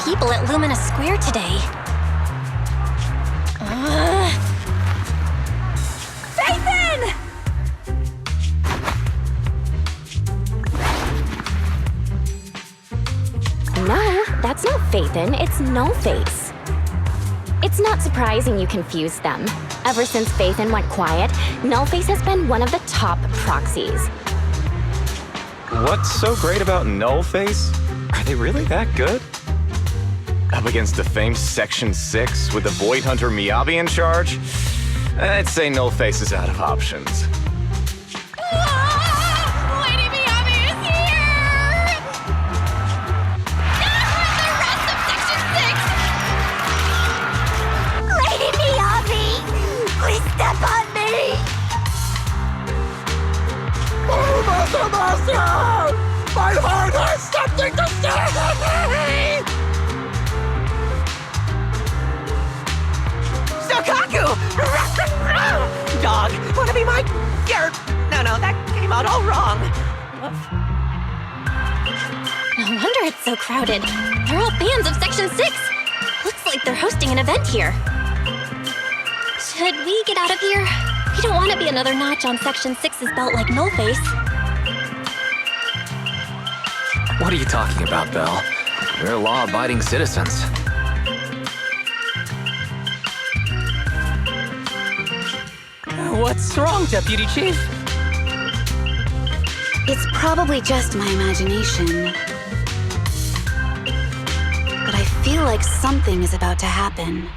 people at Lumina Square today. Phaethon! No, that's not Phaethon, it's No-Face. It's not surprising you confused them. Ever since Phaethon went quiet, No-Face has been one of the top proxies. What's so great about Nullface? Are they really that good? Up against the famed Section 6 with the Void Hunter Miyabi in charge? I'd say Nullface is out of options. Lady Miyabi is here! Not with the rest of Section 6! Lady Miyabi! Please step on me! My heart has something to say! Sokaku! Dog, wanna be my... No, that came out all wrong. No wonder it's so crowded. They're all fans of Section 6. Looks like they're hosting an event here. Should we get out of here? We don't want to be another notch on Section 6's belt like Nullface. What are you talking about, Belle? We're law-abiding citizens. What's wrong, Deputy Chief? It's probably just my imagination. But I feel like something is about to happen.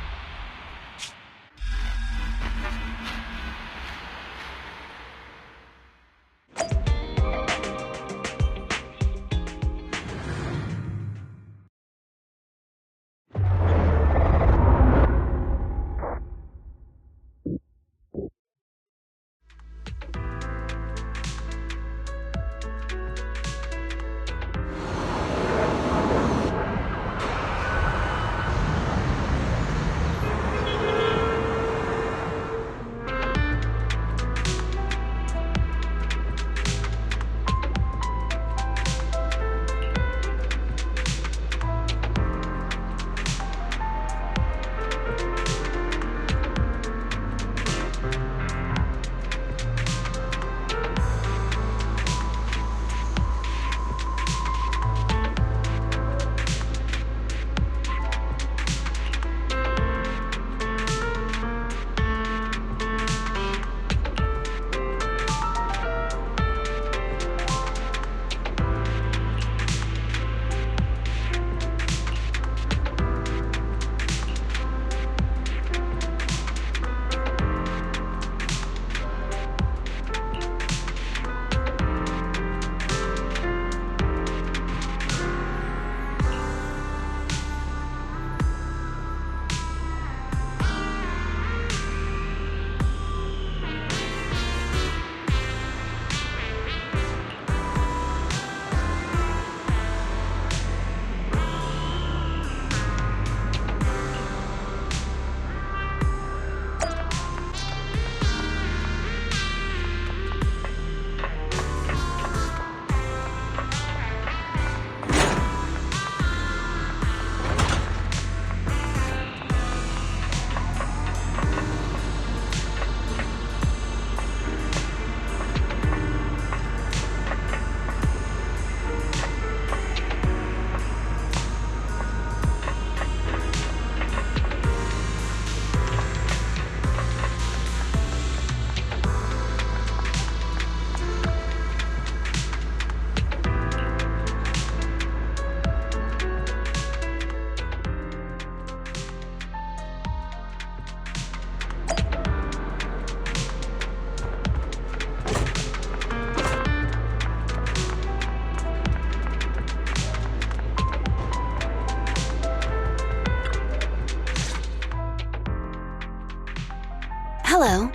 Hello.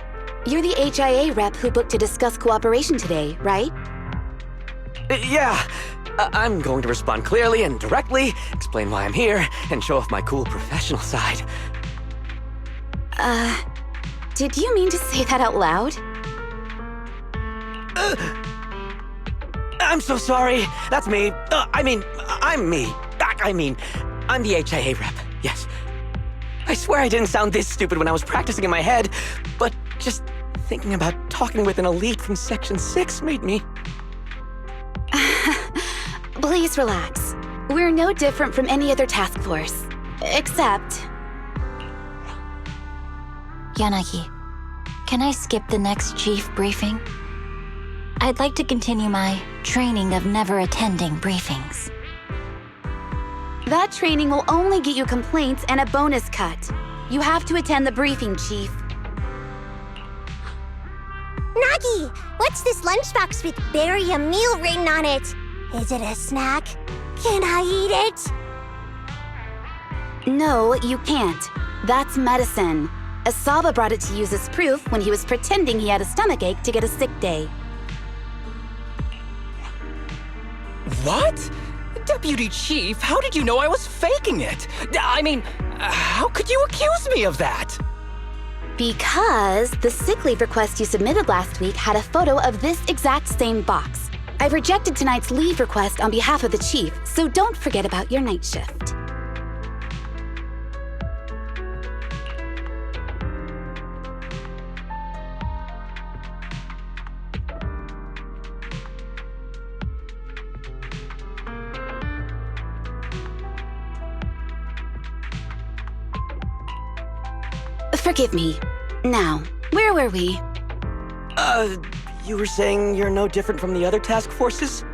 You're the HIA rep who booked to discuss cooperation today, right? Yeah. I'm going to respond clearly and directly, explain why I'm here, and show off my cool professional side. Did you mean to say that out loud? I'm so sorry. That's me. I'm me. I'm the HIA rep, yes. I swear I didn't sound this stupid when I was practicing in my head, but just thinking about talking with an elite from Section 6 made me... Please relax. We're no different from any other task force. Except... Yanagi, can I skip the next chief briefing? I'd like to continue my training of never attending briefings. That training will only get you complaints and a bonus cut. You have to attend the briefing, Chief. Nagi, what's this lunchbox with "bury a meal" written on it? Is it a snack? Can I eat it? No, you can't. That's medicine. Asaba brought it to use as proof when he was pretending he had a stomachache to get a sick day. What? Deputy Chief, how did you know I was faking it? I mean, how could you accuse me of that? Because the sick leave request you submitted last week had a photo of this exact same box. I've rejected tonight's leave request on behalf of the Chief, so don't forget about your night shift. Forgive me. Now, where were we? You were saying you're no different from the other task forces?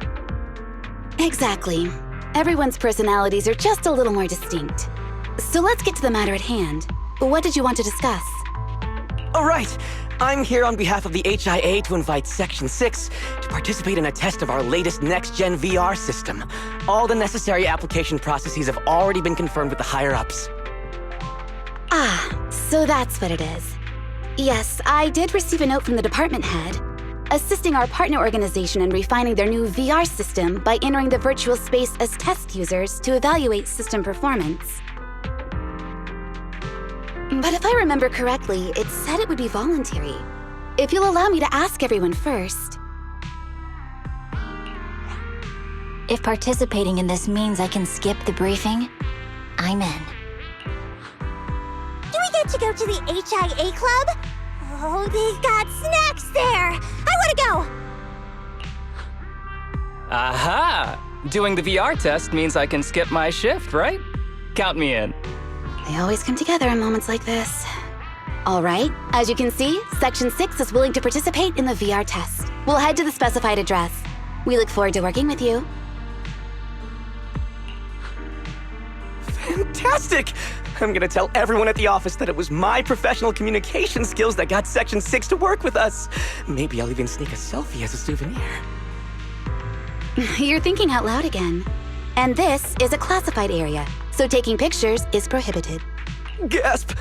Exactly. Everyone's personalities are just a little more distinct. So let's get to the matter at hand. What did you want to discuss? All right. I'm here on behalf of the HIA to invite Section 6 to participate in a test of our latest next-gen VR system. All the necessary application processes have already been confirmed with the higher-ups. Ah, so that's what it is. Yes, I did receive a note from the department head, assisting our partner organization in refining their new VR system by entering the virtual space as test users to evaluate system performance. But if I remember correctly, it said it would be voluntary. If you'll allow me to ask everyone first. If participating in this means I can skip the briefing, I'm in. Do we get to go to the HIA club? Oh, they've got snacks there! I want to go! Aha! Doing the VR test means I can skip my shift, right? Count me in. They always come together in moments like this. All right, as you can see, Section 6 is willing to participate in the VR test. We'll head to the specified address. We look forward to working with you. Fantastic! I'm gonna tell everyone at the office that it was my professional communication skills that got Section 6 to work with us. Maybe I'll even sneak a selfie as a souvenir. You're thinking out loud again. And this is a classified area, so taking pictures is prohibited. Gasp!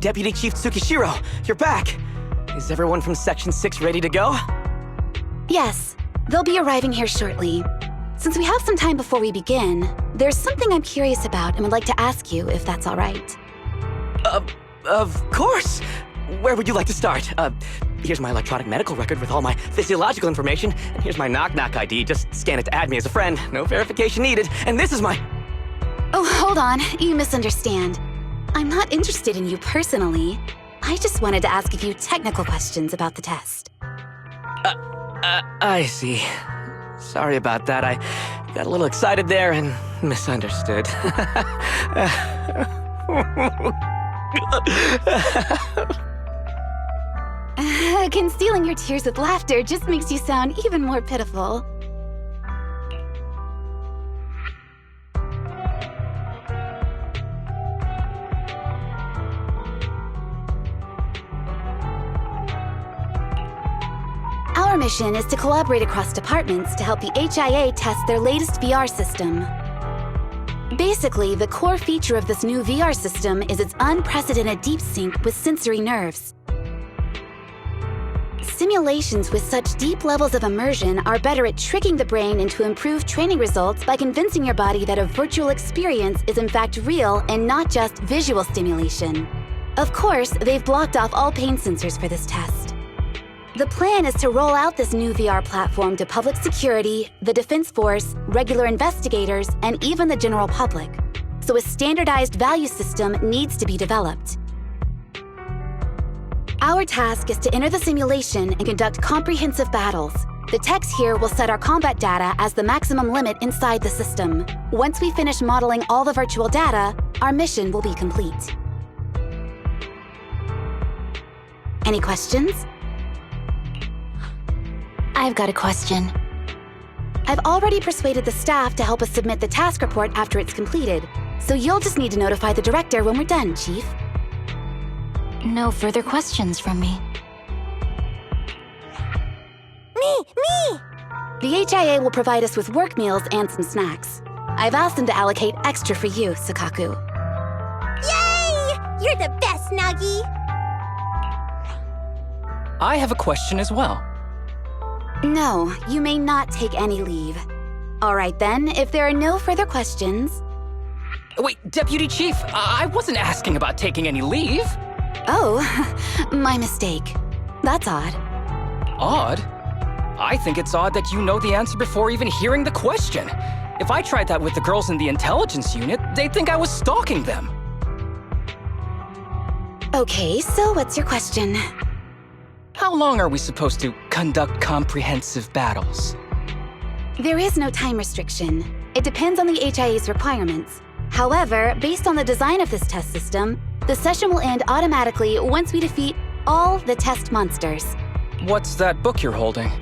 Deputy Chief Tsukishiro, you're back! Is everyone from Section 6 ready to go? Yes, they'll be arriving here shortly. Since we have some time before we begin, there's something I'm curious about and would like to ask you if that's all right. Of course! Where would you like to start? Here's my electronic medical record with all my physiological information, and here's my knock-knock ID. Just scan it to add me as a friend. No verification needed. And this is my... Oh, hold on. You misunderstand. I'm not interested in you personally. I just wanted to ask a few technical questions about the test. I see. Sorry about that. I got a little excited there and misunderstood. Concealing your tears with laughter just makes you sound even more pitiful. Our mission is to collaborate across departments to help the HIA test their latest VR system. Basically, the core feature of this new VR system is its unprecedented deep sync with sensory nerves. Simulations with such deep levels of immersion are better at tricking the brain into improved training results by convincing your body that a virtual experience is in fact real and not just visual stimulation. Of course, they've blocked off all pain sensors for this test. The plan is to roll out this new VR platform to public security, the Defense Force, regular investigators, and even the general public. So a standardized value system needs to be developed. Our task is to enter the simulation and conduct comprehensive battles. The techs here will set our combat data as the maximum limit inside the system. Once we finish modeling all the virtual data, our mission will be complete. Any questions? I've got a question. I've already persuaded the staff to help us submit the task report after it's completed, so you'll just need to notify the director when we're done, Chief. No further questions from me. Me! The HIA will provide us with work meals and some snacks. I've asked them to allocate extra for you, Sakaku. Yay! You're the best, Nagi! I have a question as well. No, you may not take any leave. All right then, if there are no further questions... Wait, Deputy Chief, I wasn't asking about taking any leave. Oh, my mistake. That's odd. Odd? I think it's odd that you know the answer before even hearing the question. If I tried that with the girls in the intelligence unit, they'd think I was stalking them. Okay, so what's your question? How long are we supposed to conduct comprehensive battles? There is no time restriction. It depends on the HIA's requirements. However, based on the design of this test system, the session will end automatically once we defeat all the test monsters. What's that book you're holding?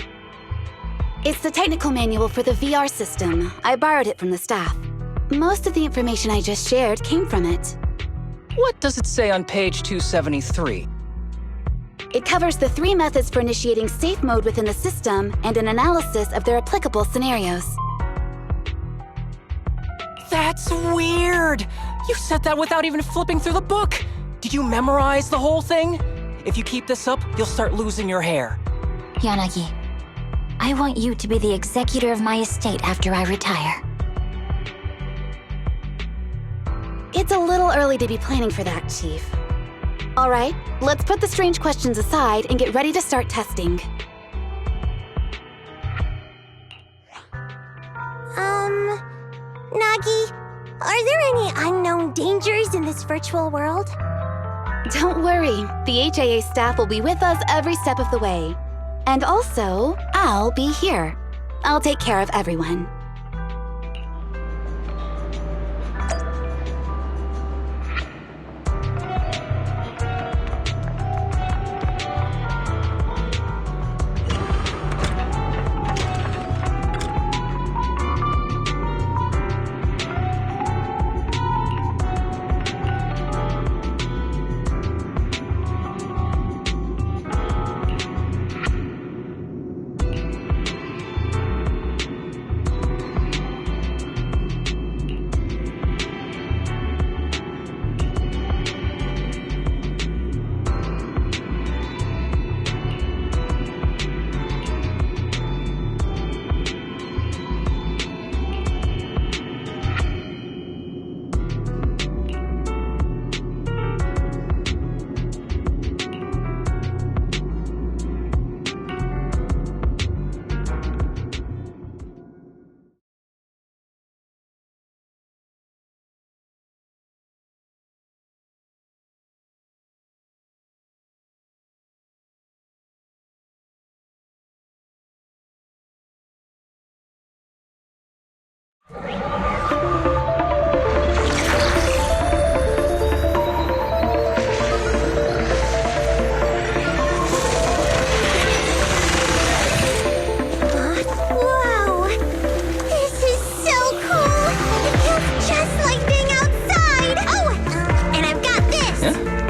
It's the technical manual for the VR system. I borrowed it from the staff. Most of the information I just shared came from it. What does it say on page 273? It covers the 3 methods for initiating safe mode within the system and an analysis of their applicable scenarios. That's weird! You said that without even flipping through the book! Did you memorize the whole thing? If you keep this up, you'll start losing your hair. Yanagi, I want you to be the executor of my estate after I retire. It's a little early to be planning for that, Chief. All right, let's put the strange questions aside and get ready to start testing. Nagi, are there any unknown dangers in this virtual world? Don't worry, the HIA staff will be with us every step of the way. And also, I'll be here. I'll take care of everyone.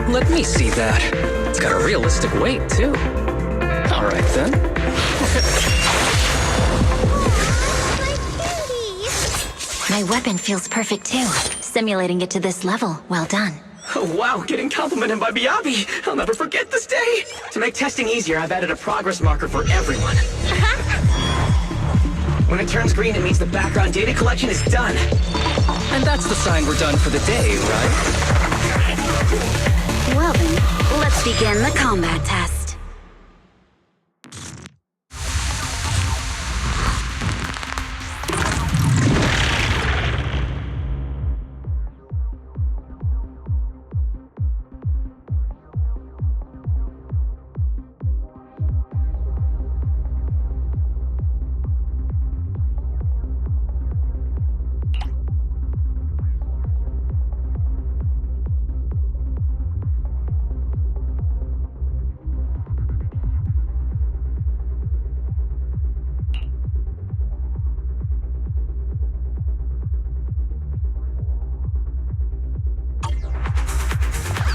Let me see that. It's got a realistic weight, too. All right, then. My weapon feels perfect too. Simulating it to this level, well done. Oh, wow, getting complimented by Miyabi. I'll never forget this day. To make testing easier, I've added a progress marker for everyone. When it turns green, it means the background data collection is done. And that's the sign we're done for the day, right? Well then, let's begin the combat test.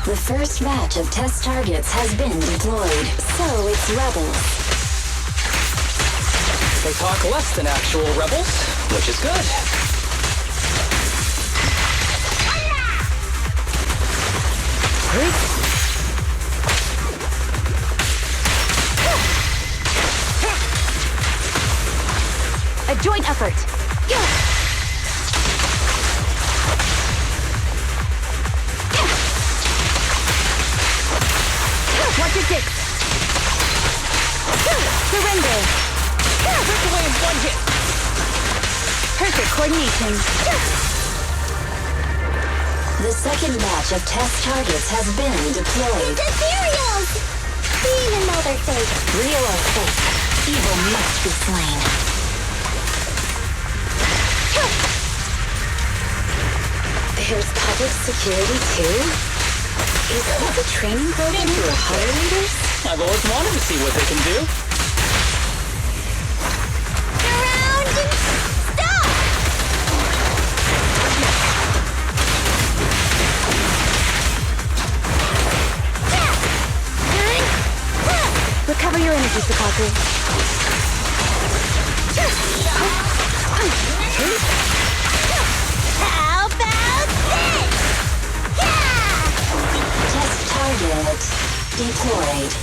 The first batch of test targets has been deployed, so it's rebels. They talk less than actual rebels, which is good. A joint effort. Watch your six. Surrender. Break away in one hit. Perfect coordination. The second batch of test targets has been deployed. The cereals! Even though they're fake. Real or fake, evil must be slain. There's public security too? Is this a training program for higher leaders? I've always wanted to see what they can do. Around and stop! Recover your energy, Sakaku. How about this? Test target deployed.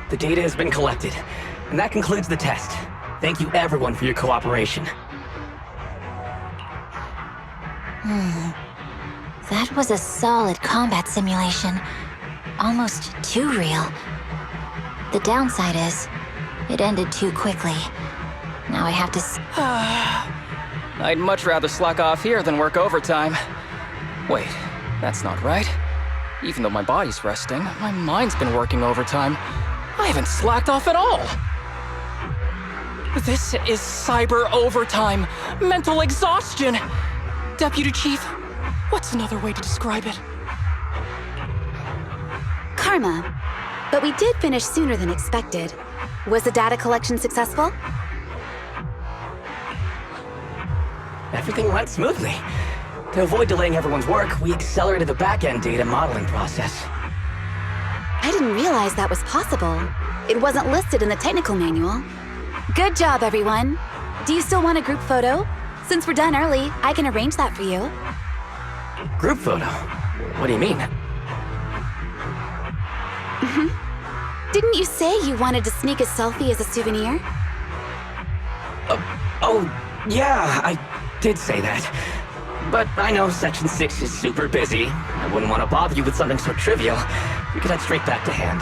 The data has been collected, and that concludes the test. Thank you everyone for your cooperation. That was a solid combat simulation. Almost too real. The downside is, it ended too quickly. Now I have to I'd much rather slack off here than work overtime. Wait, that's not right. Even though my body's resting, my mind's been working overtime. I haven't slacked off at all. This is cyber overtime. Mental exhaustion. Deputy Chief, what's another way to describe it? Karma. But we did finish sooner than expected. Was the data collection successful? Everything went smoothly. To avoid delaying everyone's work, we accelerated the back-end data modeling process. I didn't realize that was possible. It wasn't listed in the technical manual. Good job, everyone. Do you still want a group photo? Since we're done early, I can arrange that for you. Group photo? What do you mean? Didn't you say you wanted to sneak a selfie as a souvenir? Oh, yeah, I did say that. But I know Section 6 is super busy. I wouldn't want to bother you with something so trivial. We could head straight back to hand.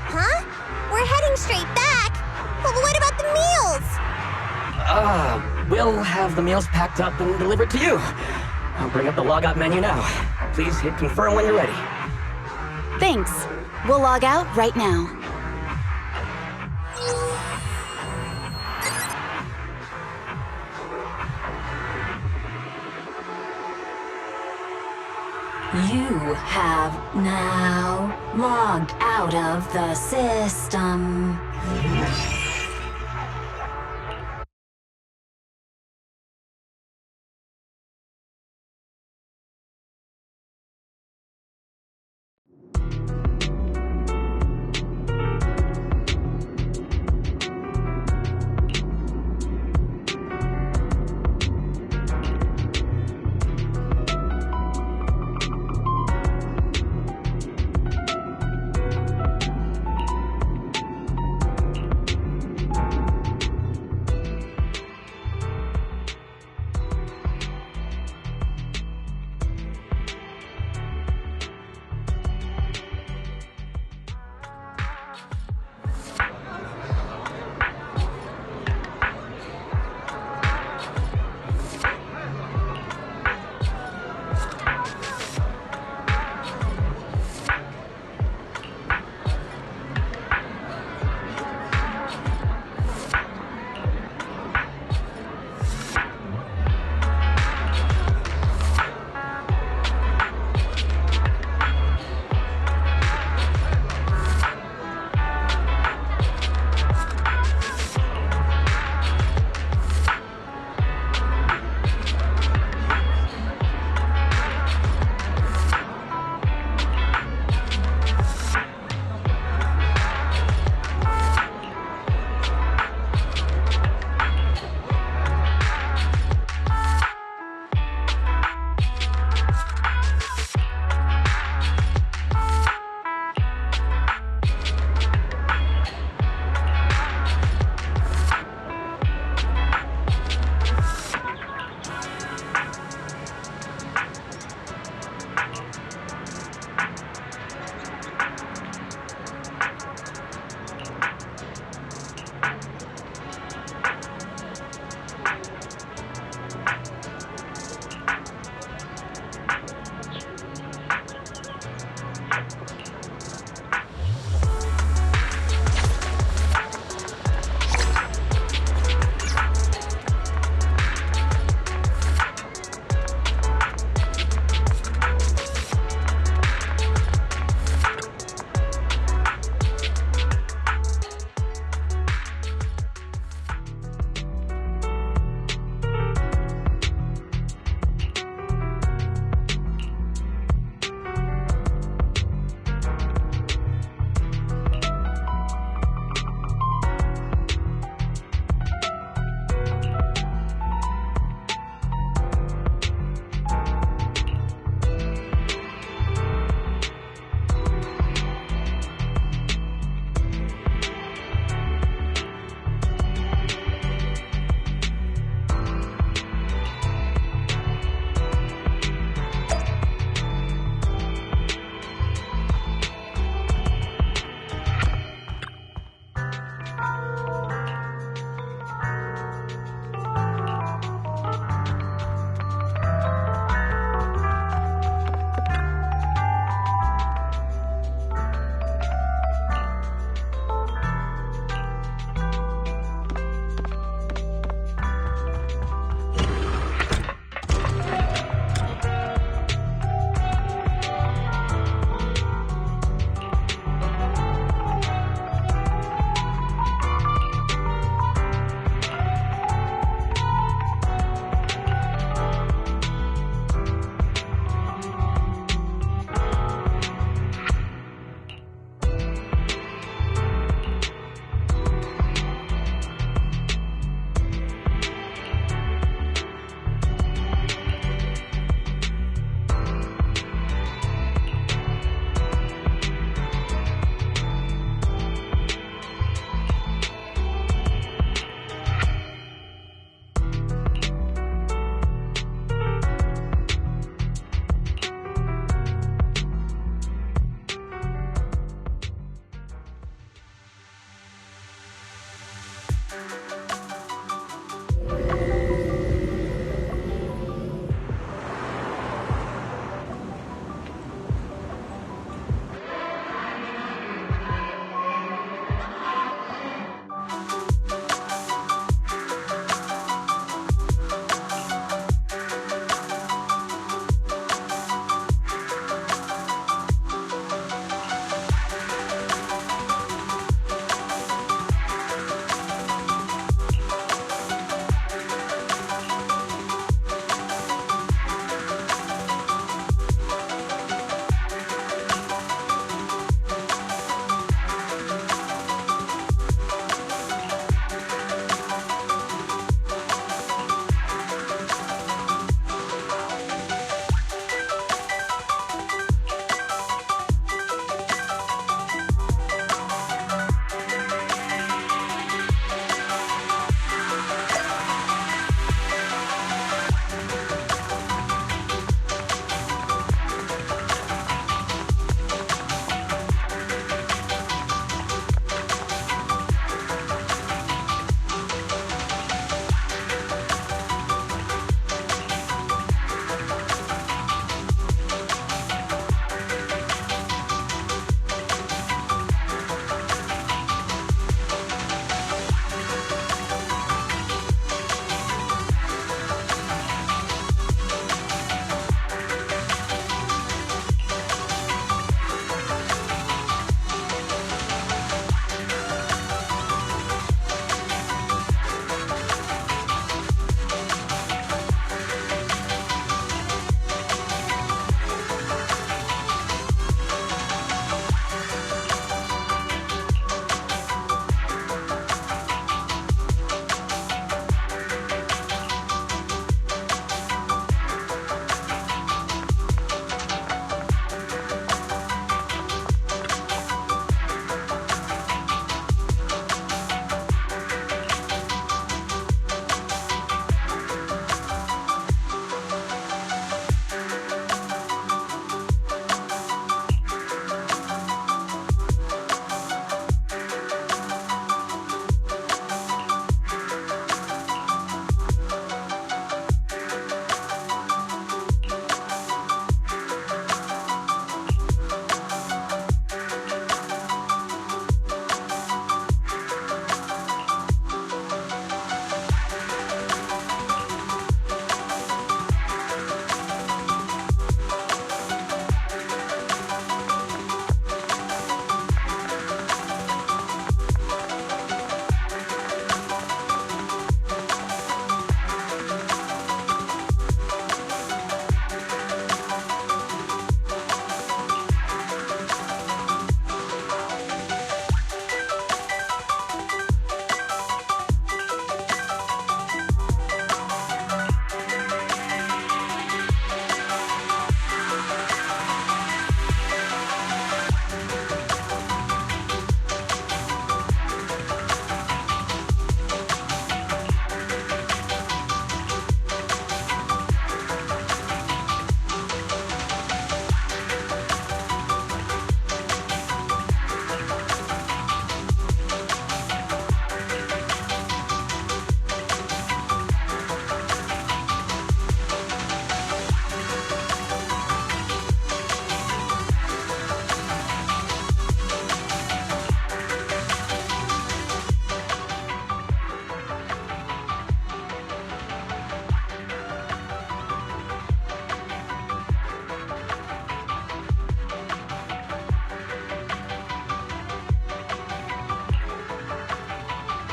Huh? We're heading straight back? Well, what about the meals? We'll have the meals packed up and delivered to you. I'll bring up the logout menu now. Please hit confirm when you're ready. Thanks. We'll log out right now. You have now logged out of the system.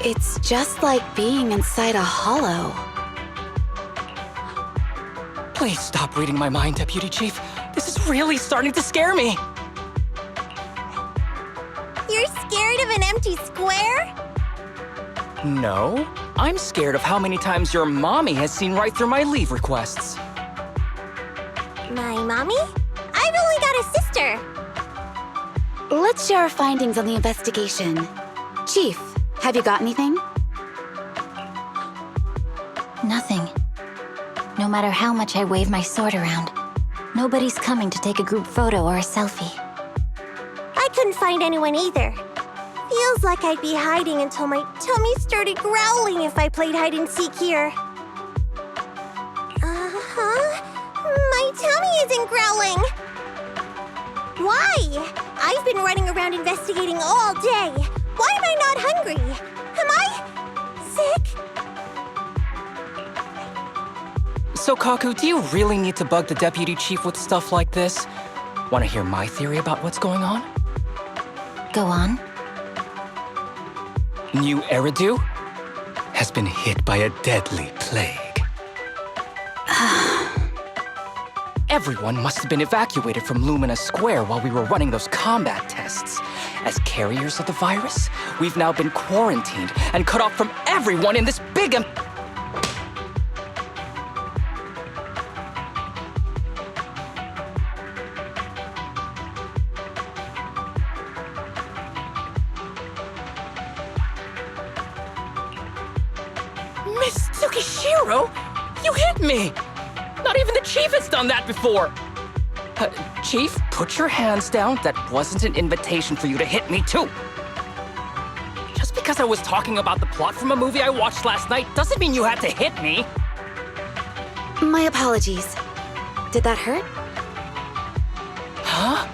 It's just like being inside a hollow. Please stop reading my mind, Deputy Chief. This is really starting to scare me. You're scared of an empty square? No, I'm scared of how many times your mommy has seen right through my leave requests. My mommy? I've only got a sister. Let's share our findings on the investigation. Chief, have you got anything? Nothing. No matter how much I wave my sword around, nobody's coming to take a group photo or a selfie. I couldn't find anyone either. Feels like I'd be hiding until my tummy started growling if I played hide and seek here. My tummy isn't growling. Why? I've been running around investigating all day. Why am I not hungry? Am I sick? So, Kaku, do you really need to bug the Deputy Chief with stuff like this? Want to hear my theory about what's going on? Go on. New Eridu has been hit by a deadly plague. Everyone must have been evacuated from Lumina Square while we were running those combat tests. As carriers of the virus, we've now been quarantined and cut off from everyone in this big Miss Tsukishiro, you hit me! Not even the Chief has done that before! Chief, put your hands down. That wasn't an invitation for you to hit me, too. Just because I was talking about the plot from a movie I watched last night doesn't mean you had to hit me. My apologies. Did that hurt? Huh?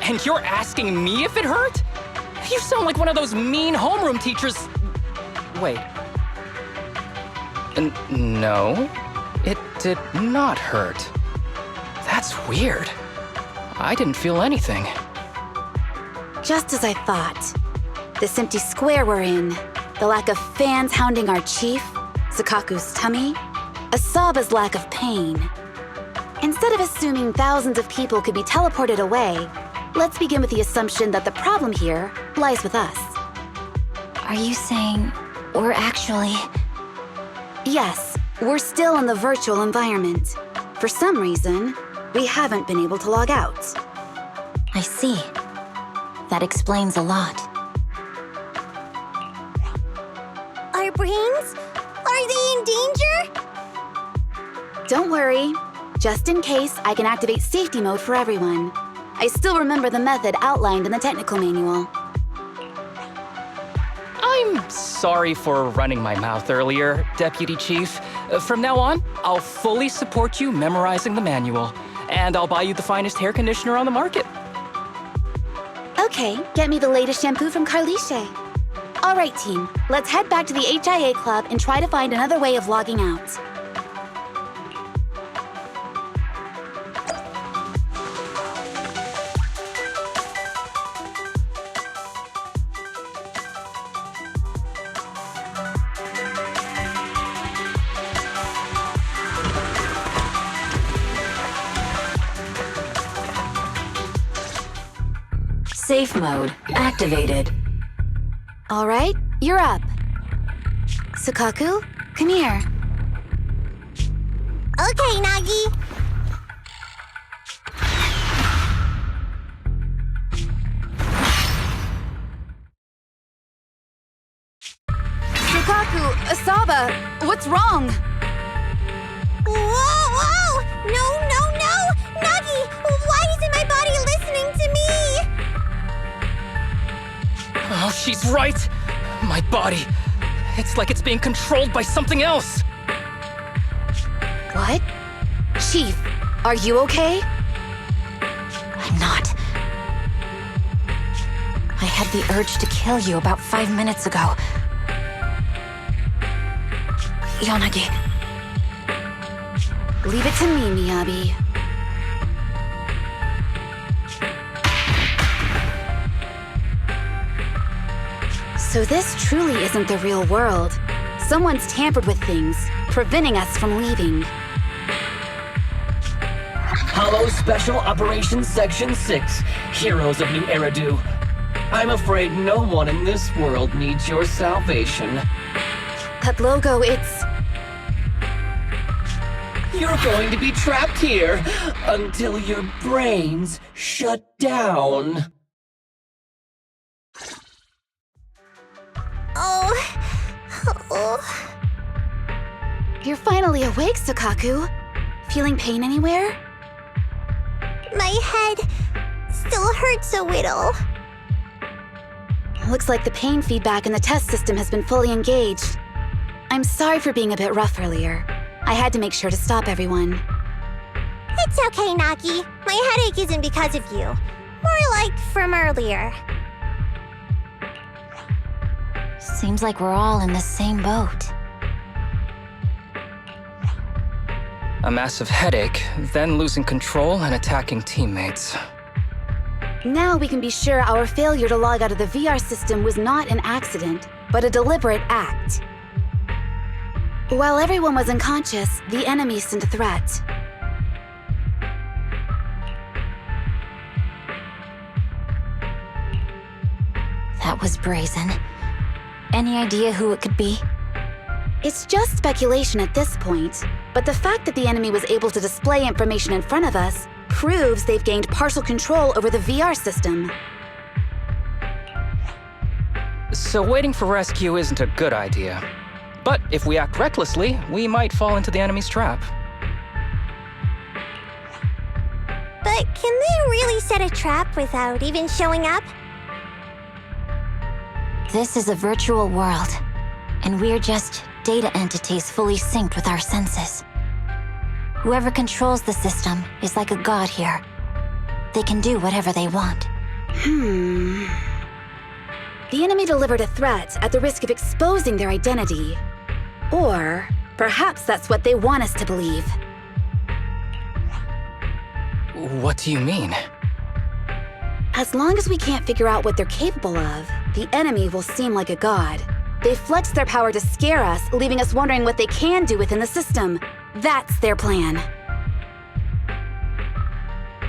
And you're asking me if it hurt? You sound like one of those mean homeroom teachers. Wait. No, it did not hurt. That's weird. I didn't feel anything. Just as I thought. This empty square we're in, the lack of fans hounding our chief, Sakaku's tummy, Asaba's lack of pain. Instead of assuming thousands of people could be teleported away, let's begin with the assumption that the problem here lies with us. Are you saying we're actually... Yes, we're still in the virtual environment. For some reason, we haven't been able to log out. I see. That explains a lot. Our brains? Are they in danger? Don't worry. Just in case, I can activate safety mode for everyone. I still remember the method outlined in the technical manual. I'm sorry for running my mouth earlier, Deputy Chief. From now on, I'll fully support you memorizing the manual, and I'll buy you the finest hair conditioner on the market. Okay, get me the latest shampoo from Carliche. All right, team, let's head back to the HIA Club and try to find another way of logging out. Safe mode activated. All right, you're up. Sakaku, come here. Okay, Nagi. Sakaku, Asaba, what's wrong? Whoa! No! Nagi, why isn't my body listening to me? Oh, she's right! My body. It's like it's being controlled by something else. What? Chief, are you okay? I'm not. I had the urge to kill you about 5 minutes ago. Yanagi. Leave it to me, Miyabi. So this truly isn't the real world. Someone's tampered with things, preventing us from leaving. Hello, Special Operations Section 6, heroes of New Eridu. I'm afraid no one in this world needs your salvation. That logo, it's... You're going to be trapped here until your brains shut down. Oh. You're finally awake, Sukaku. Feeling pain anywhere? My head still hurts a little. Looks like the pain feedback in the test system has been fully engaged. I'm sorry for being a bit rough earlier. I had to make sure to stop everyone. It's okay, Naki. My headache isn't because of you. More like from earlier. Seems like we're all in the same boat. A massive headache, then losing control and attacking teammates. Now we can be sure our failure to log out of the VR system was not an accident, but a deliberate act. While everyone was unconscious, the enemy sent a threat. That was brazen. Any idea who it could be? It's just speculation at this point, but the fact that the enemy was able to display information in front of us proves they've gained partial control over the VR system. So waiting for rescue isn't a good idea. But if we act recklessly, we might fall into the enemy's trap. But can they really set a trap without even showing up? This is a virtual world, and we're just data entities fully synced with our senses. Whoever controls the system is like a god here. They can do whatever they want. The enemy delivered a threat at the risk of exposing their identity. Or perhaps that's what they want us to believe. What do you mean? As long as we can't figure out what they're capable of, the enemy will seem like a god. They flex their power to scare us, leaving us wondering what they can do within the system. That's their plan.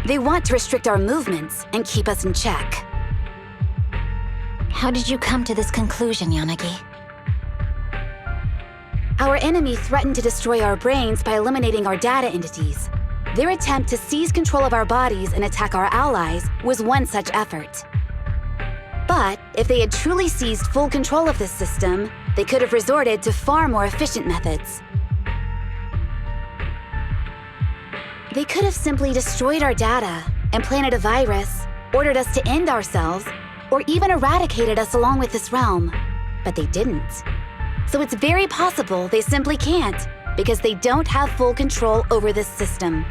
They want to restrict our movements and keep us in check. How did you come to this conclusion, Yanagi? Our enemy threatened to destroy our brains by eliminating our data entities. Their attempt to seize control of our bodies and attack our allies was one such effort. But if they had truly seized full control of this system, they could have resorted to far more efficient methods. They could have simply destroyed our data, implanted a virus, ordered us to end ourselves, or even eradicated us along with this realm. But they didn't. So it's very possible they simply can't, because they don't have full control over this system.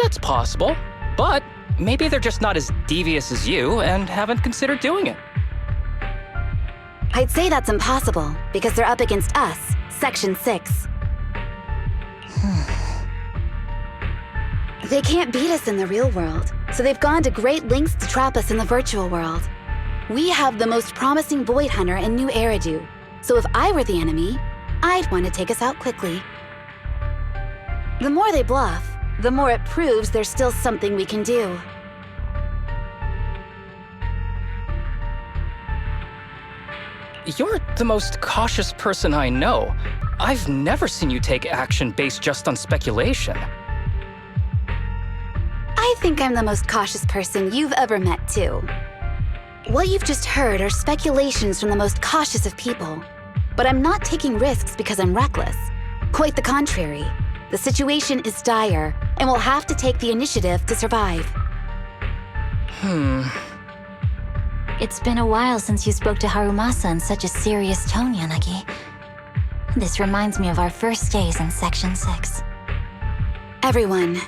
That's possible, but maybe they're just not as devious as you and haven't considered doing it. I'd say that's impossible, because they're up against us, Section 6. They can't beat us in the real world, so they've gone to great lengths to trap us in the virtual world. We have the most promising Void Hunter in New Eridu, so if I were the enemy, I'd want to take us out quickly. The more they bluff, the more it proves there's still something we can do. You're the most cautious person I know. I've never seen you take action based just on speculation. I think I'm the most cautious person you've ever met, too. What you've just heard are speculations from the most cautious of people. But I'm not taking risks because I'm reckless. Quite the contrary. The situation is dire, and we'll have to take the initiative to survive. It's been a while since you spoke to Harumasa in such a serious tone, Yanagi. This reminds me of our first days in Section 6. Everyone,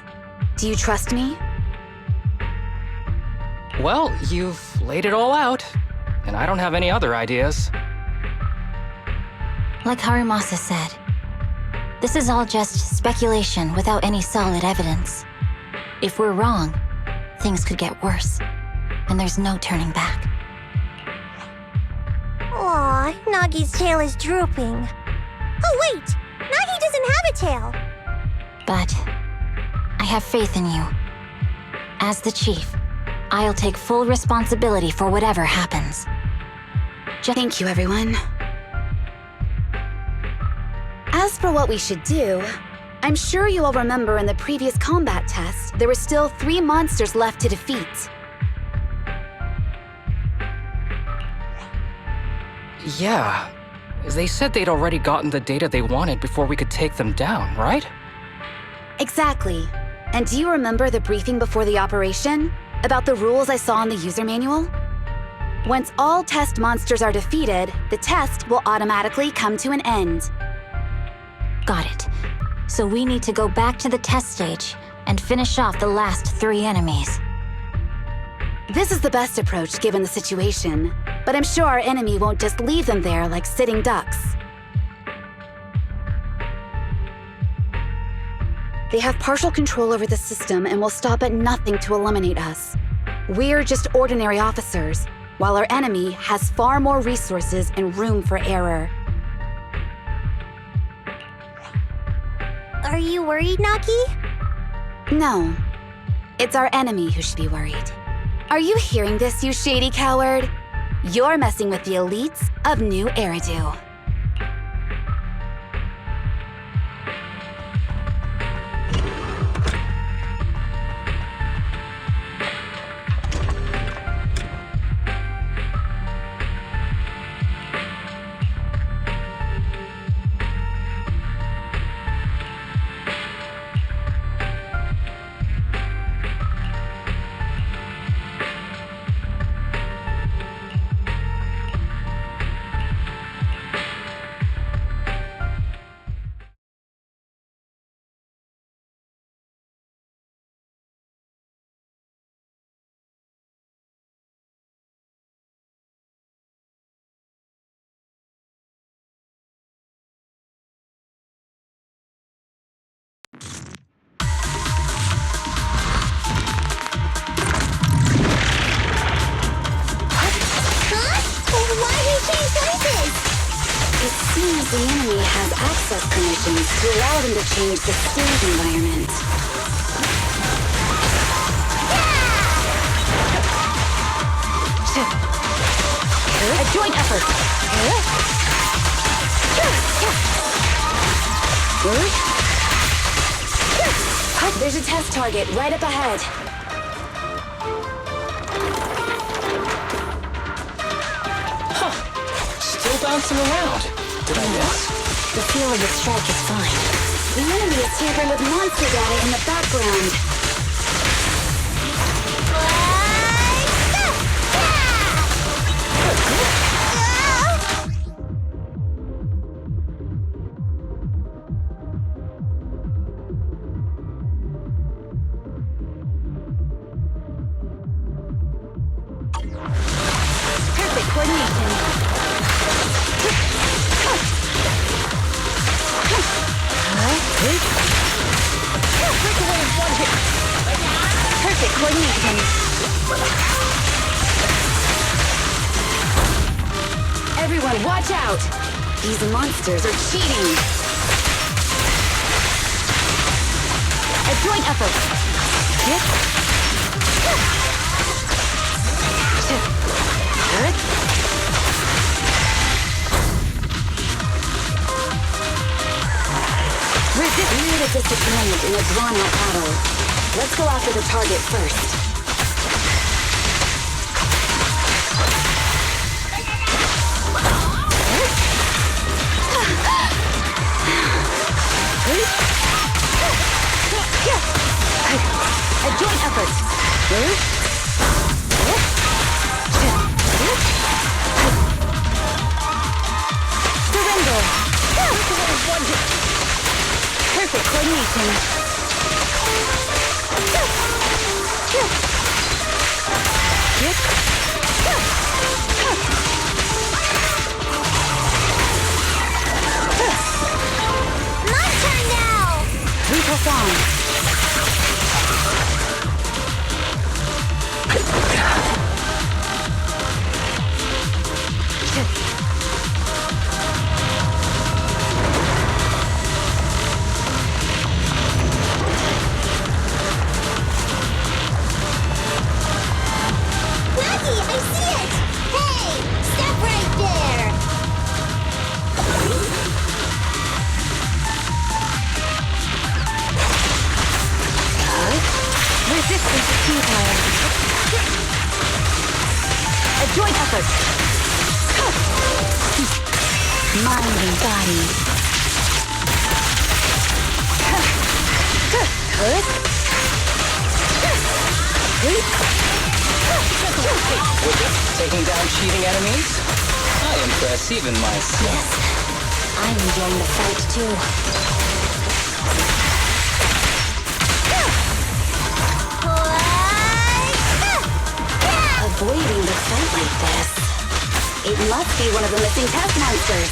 do you trust me? Well, you've laid it all out, and I don't have any other ideas. Like Harumasa said, this is all just speculation without any solid evidence. If we're wrong, things could get worse, and there's no turning back. Aw, Nagi's tail is drooping. Oh wait! Nagi doesn't have a tail! But I have faith in you. As the chief, I'll take full responsibility for whatever happens. Thank you, everyone. As for what we should do, I'm sure you all remember in the previous combat test, there were still 3 monsters left to defeat. Yeah. They said they'd already gotten the data they wanted before we could take them down, right? Exactly. And do you remember the briefing before the operation? About the rules I saw in the user manual? Once all test monsters are defeated, the test will automatically come to an end. Got it. So we need to go back to the test stage and finish off the last 3 enemies. This is the best approach given the situation, but I'm sure our enemy won't just leave them there like sitting ducks. They have partial control over the system and will stop at nothing to eliminate us. We're just ordinary officers, while our enemy has far more resources and room for error. Are you worried, Nagi? No. It's our enemy who should be worried. Are you hearing this, you shady coward? You're messing with the elites of New Eridu. It seems the enemy has access permissions to allow them to change the stage environment. A joint effort. There's a test target right up ahead. Still bouncing around. Did I miss? The feel of the strike is fine. The enemy is tampering with monster data in the background. Perfect coordination. Perfect coordination. Everyone, watch out! These monsters are cheating. A joint effort. Resist near the disappointment in a drawn-out battle. Let's go after the target first. A joint effort. Surrender. Perfect coordination. My turn now! We perform. mind and body. Taking down cheating enemies? I impress even myself. Yes, I'm enjoying the fight too. Avoiding the fight like this. It must be one of the missing test monsters.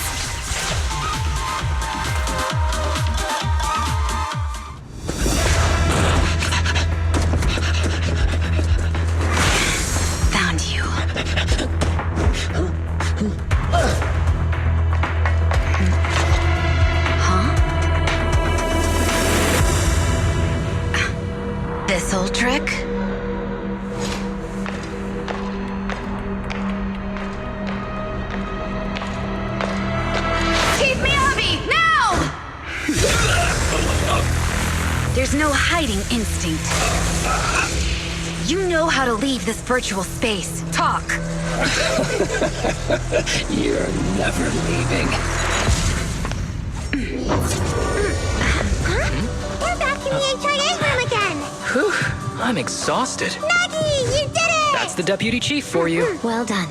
Found you. Huh? This old trick? Keep me Abby, now! There's no hiding instinct. You know how to leave this virtual space. Talk. You're never leaving. We're back in the HIA room again! Whew, I'm exhausted. Maggie, you did it! That's the deputy chief for you. Well done.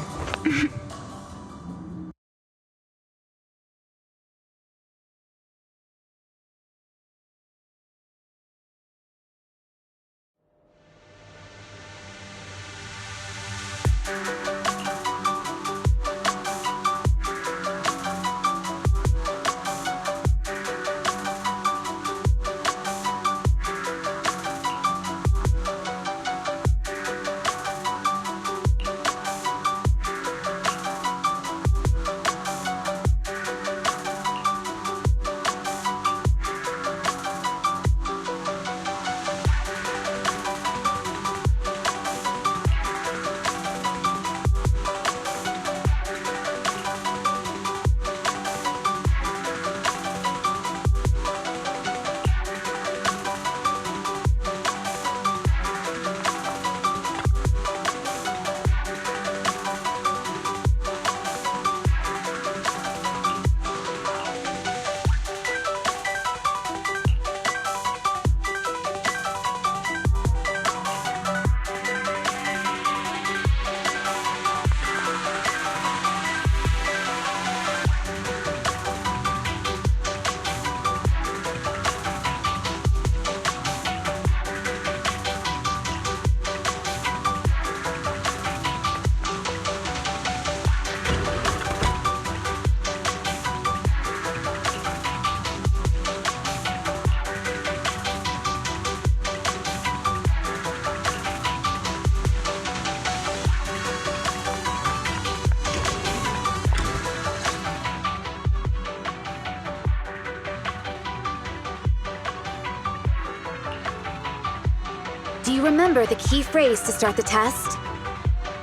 Do you remember the key phrase to start the test?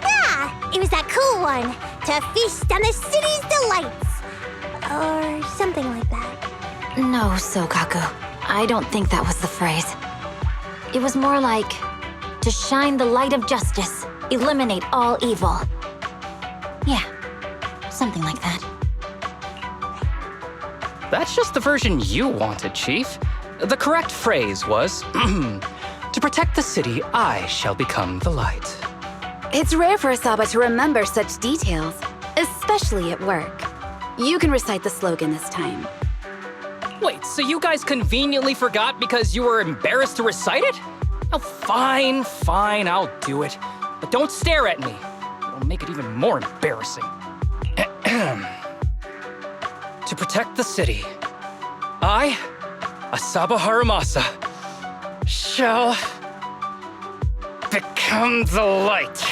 Yeah, it was that cool one. To feast on the city's delights. Or something like that. No, Sokaku. I don't think that was the phrase. It was more like, to shine the light of justice, eliminate all evil. Yeah, something like that. That's just the version you wanted, Chief. The correct phrase was, to protect the city, I shall become the light. It's rare for Asaba to remember such details, especially at work. You can recite the slogan this time. Wait, so you guys conveniently forgot because you were embarrassed to recite it? Oh, fine, I'll do it. But don't stare at me. It'll make it even more embarrassing. To protect the city, I, Asaba Haramasa, shall become the light.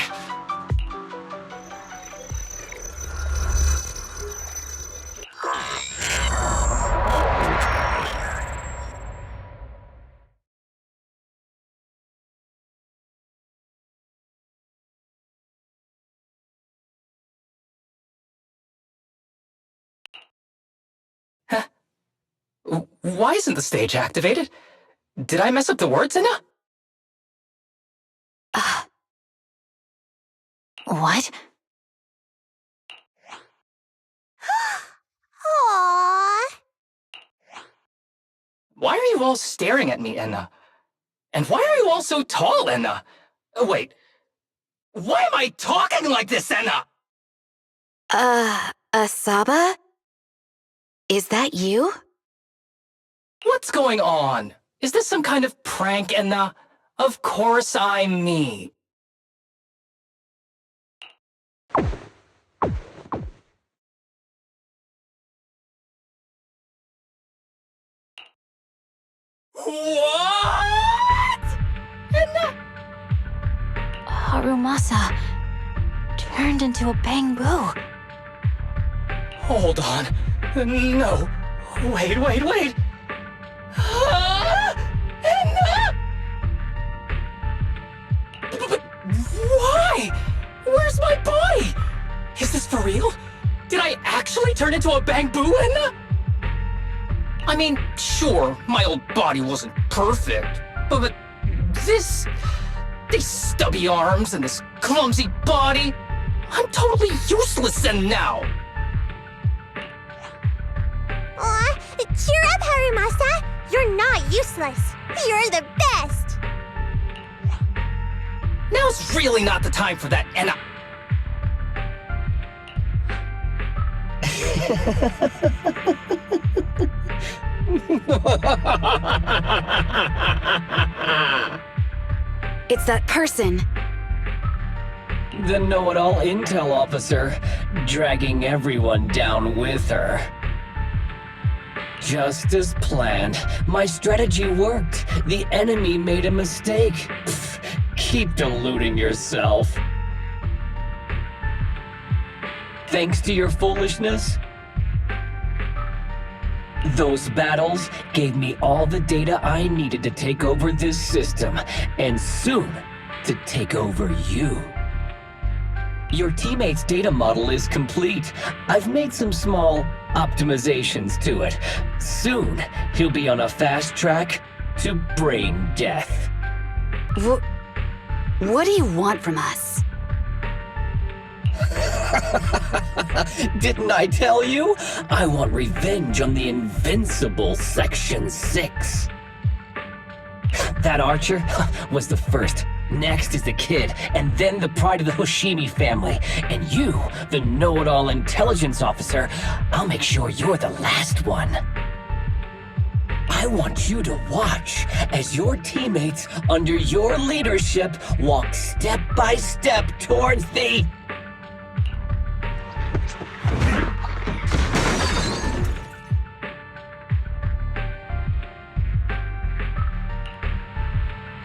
Why isn't the stage activated? Did I mess up the words, Inna? What? Why are you all staring at me, Enna? And why are you all so tall, Enna? Wait, why am I talking like this, Enna? Asaba? Is that you? What's going on? Is this some kind of prank, Enna? Of course I'm me. What? Enna? Harumasa turned into a bamboo. Hold on. No. Wait. Enna? But why? Where's my body? Is this for real? Did I actually turn into a bamboo, Enna? I mean, sure, my old body wasn't perfect, but these stubby arms and this clumsy body, I'm totally useless then now. Aw, cheer up, Harumasa. You're not useless. You're the best. Now's really not the time for that, Enna. It's that person. The know-it-all intel officer, dragging everyone down with her. Just as planned. My strategy worked. The enemy made a mistake. Pfft, keep deluding yourself. Thanks to your foolishness, those battles gave me all the data I needed to take over this system, and soon to take over you. Your teammate's data model is complete. I've made some small optimizations to it. Soon, he'll be on a fast track to brain death. What do you want from us? Didn't I tell you? I want revenge on the invincible Section 6. That archer was the first. Next is the kid, and then the pride of the Hoshimi family. And you, the know-it-all intelligence officer, I'll make sure you're the last one. I want you to watch as your teammates under your leadership walk step by step towards the...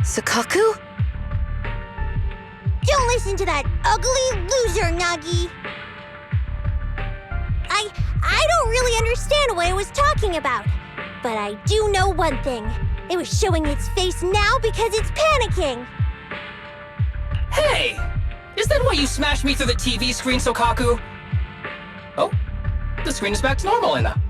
Sukaku? Don't listen to that ugly loser, Nagi. I don't really understand what it was talking about. But I do know one thing. It was showing its face now because it's panicking. Hey! Is that why you smashed me through the TV screen, Sokaku? Oh, the screen is back to normal, Enna.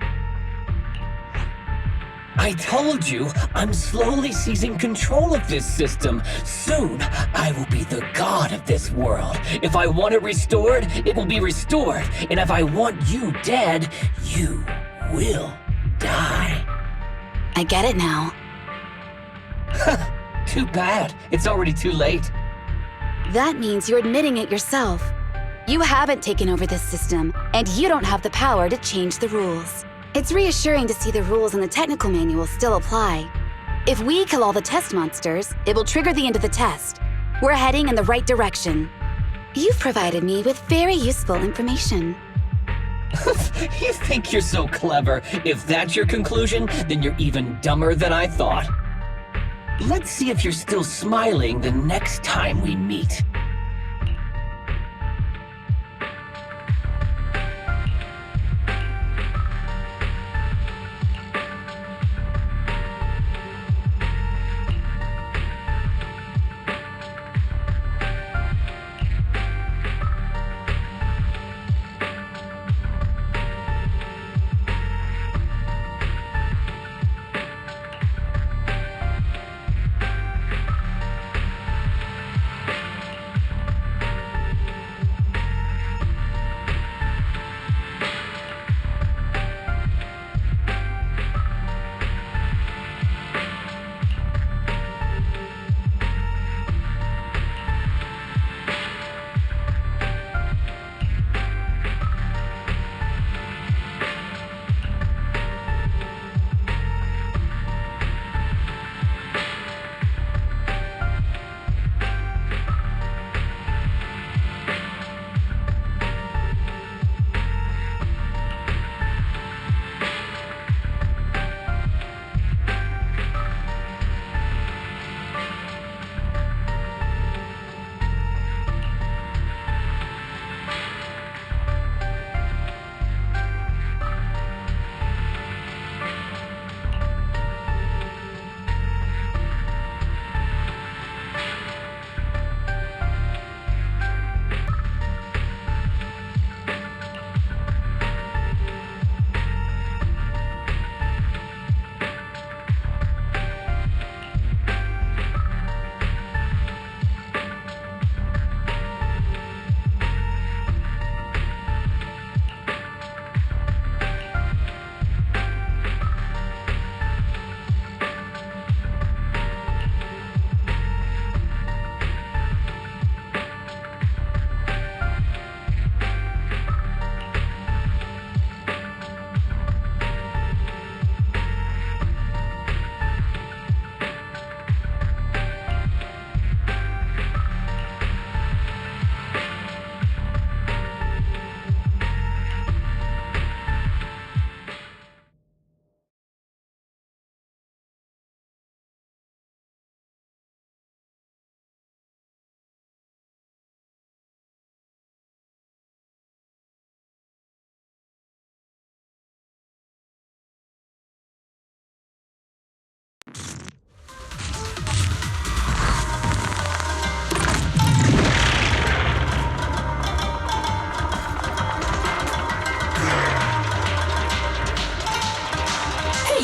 I told you, I'm slowly seizing control of this system. Soon, I will be the god of this world. If I want it restored, it will be restored. And if I want you dead, you will die. I get it now. Too bad. It's already too late. That means you're admitting it yourself. You haven't taken over this system, and you don't have the power to change the rules. It's reassuring to see the rules in the technical manual still apply. If we kill all the test monsters, it will trigger the end of the test. We're heading in the right direction. You've provided me with very useful information. You think you're so clever. If that's your conclusion, then you're even dumber than I thought. Let's see if you're still smiling the next time we meet.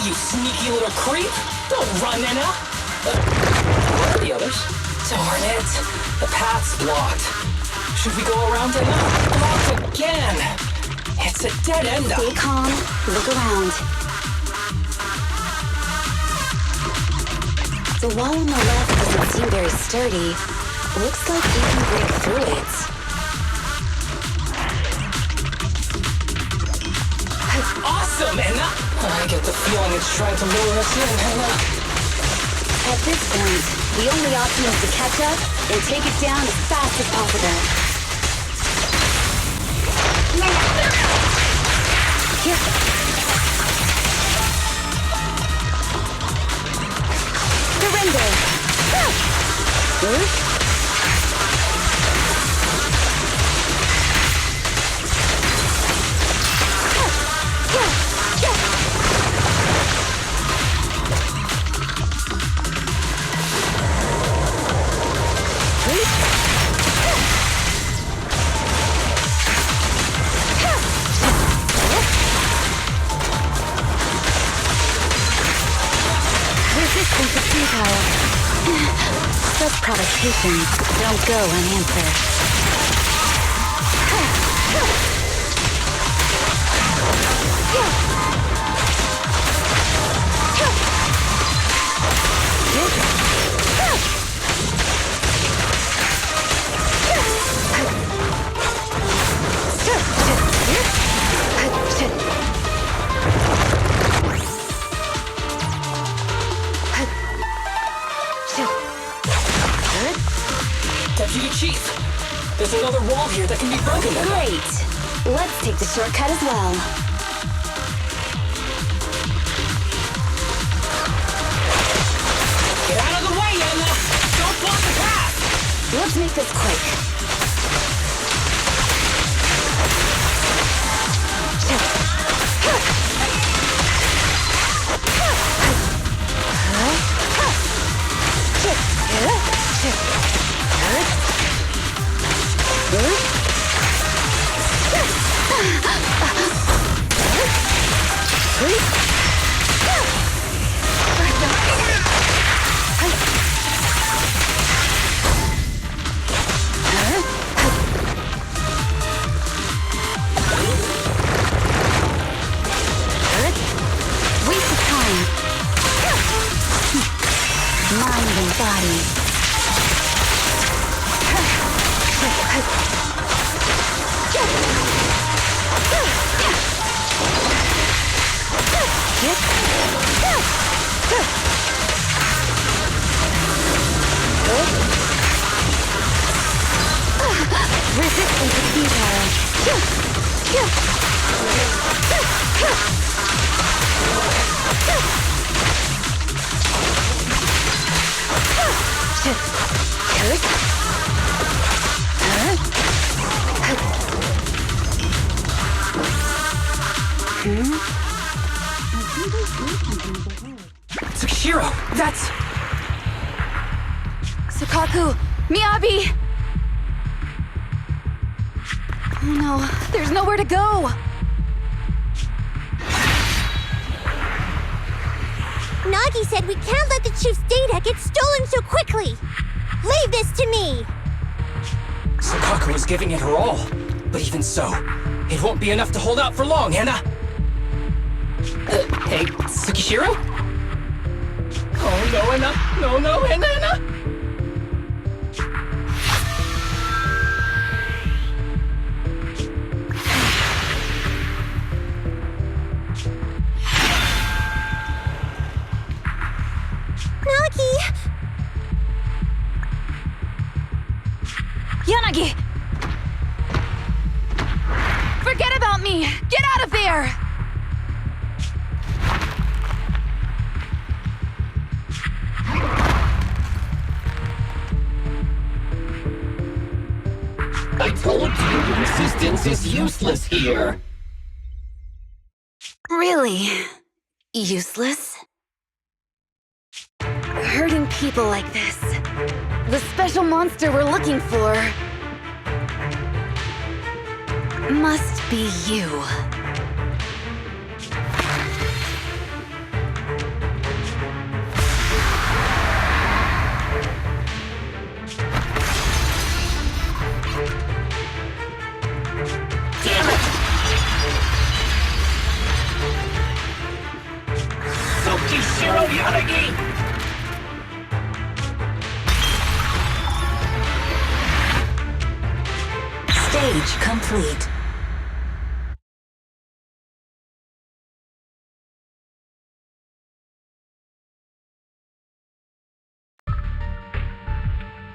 you sneaky little creep! Don't run, Enna! Where are the others? Darn it! The path's blocked. Should we go around, Enna? Blocked again! It's a dead end. Stay calm. Look around. The wall on the left doesn't seem very sturdy. Looks like we can break through it. Awesome, Enna! I get the feeling it's trying to lure us in, Enna. At this point, the only option is to catch up and take it down as fast as possible. Here. Surrender! Resistance is futile. Such provocations don't go unanswered. Deputy Chief, there's another wall here that can be broken. Great! Let's take the shortcut as well. Get out of the way, Enna! Don't block the path! Let's make this quick. Waste of time. Mind and body. Resistance is futile. Tsukishiro, that's... Sukaku! Miyabi! Oh no, there's nowhere to go! Nagi said we can't let the Chief's data get stolen so quickly. Leave this to me. Sukaku is giving it her all. But even so, it won't be enough to hold out for long, Enna. Hey, Tsukishiro? Oh no, Enna! No, Enna! Nagi! Yanagi! Forget about me! Get out of there! I told you, resistance is useless here. Really? Useless? Hurting people like this. The special monster we're looking for must be you. Shiro Yanagi! Stage complete.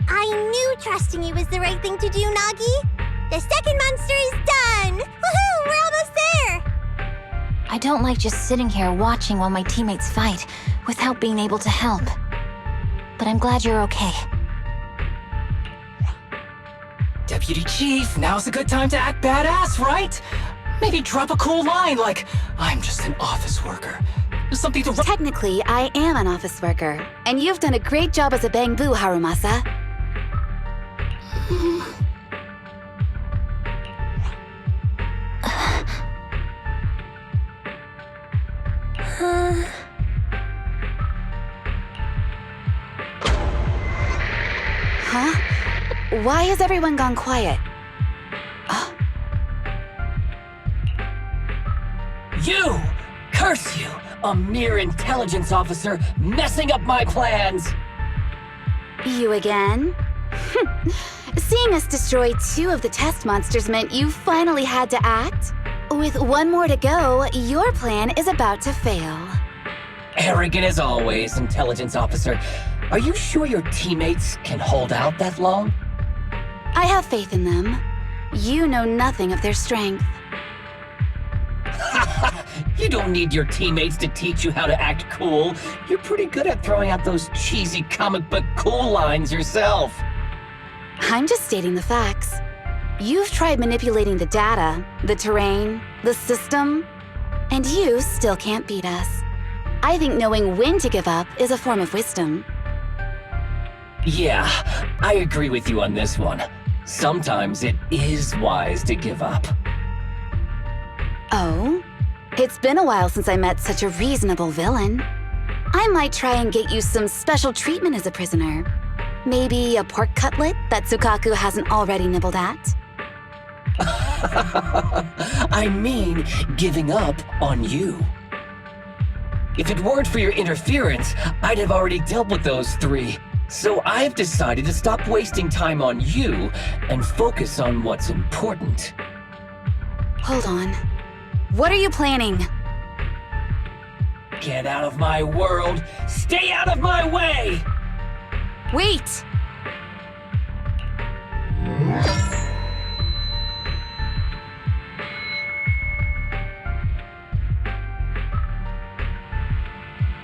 I knew trusting you was the right thing to do, Nagi. The second monster is done! Woohoo! We're almost there! I don't like just sitting here watching while my teammates fight without being able to help. But I'm glad you're okay. Deputy Chief, now's a good time to act badass, right? Maybe drop a cool line like, I'm just an office worker. Something to... Technically, I am an office worker, and you've done a great job as a bamboo, Harumasa. Huh? Why has everyone gone quiet? You! Curse you! A mere intelligence officer messing up my plans! You again? Seeing us destroy 2 of the test monsters meant you finally had to act? With 1 more to go, your plan is about to fail. Arrogant as always, intelligence officer. Are you sure your teammates can hold out that long? I have faith in them. You know nothing of their strength. You don't need your teammates to teach you how to act cool. You're pretty good at throwing out those cheesy comic book cool lines yourself. I'm just stating the facts. You've tried manipulating the data, the terrain, the system, and you still can't beat us. I think knowing when to give up is a form of wisdom. Yeah, I agree with you on this one. Sometimes it is wise to give up. Oh? It's been a while since I met such a reasonable villain. I might try and get you some special treatment as a prisoner. Maybe a pork cutlet that Tsukaku hasn't already nibbled at? I mean, giving up on you. If it weren't for your interference, I'd have already dealt with those 3. So I've decided to stop wasting time on you and focus on what's important. Hold on. What are you planning? Get out of my world! Stay out of my way! Wait!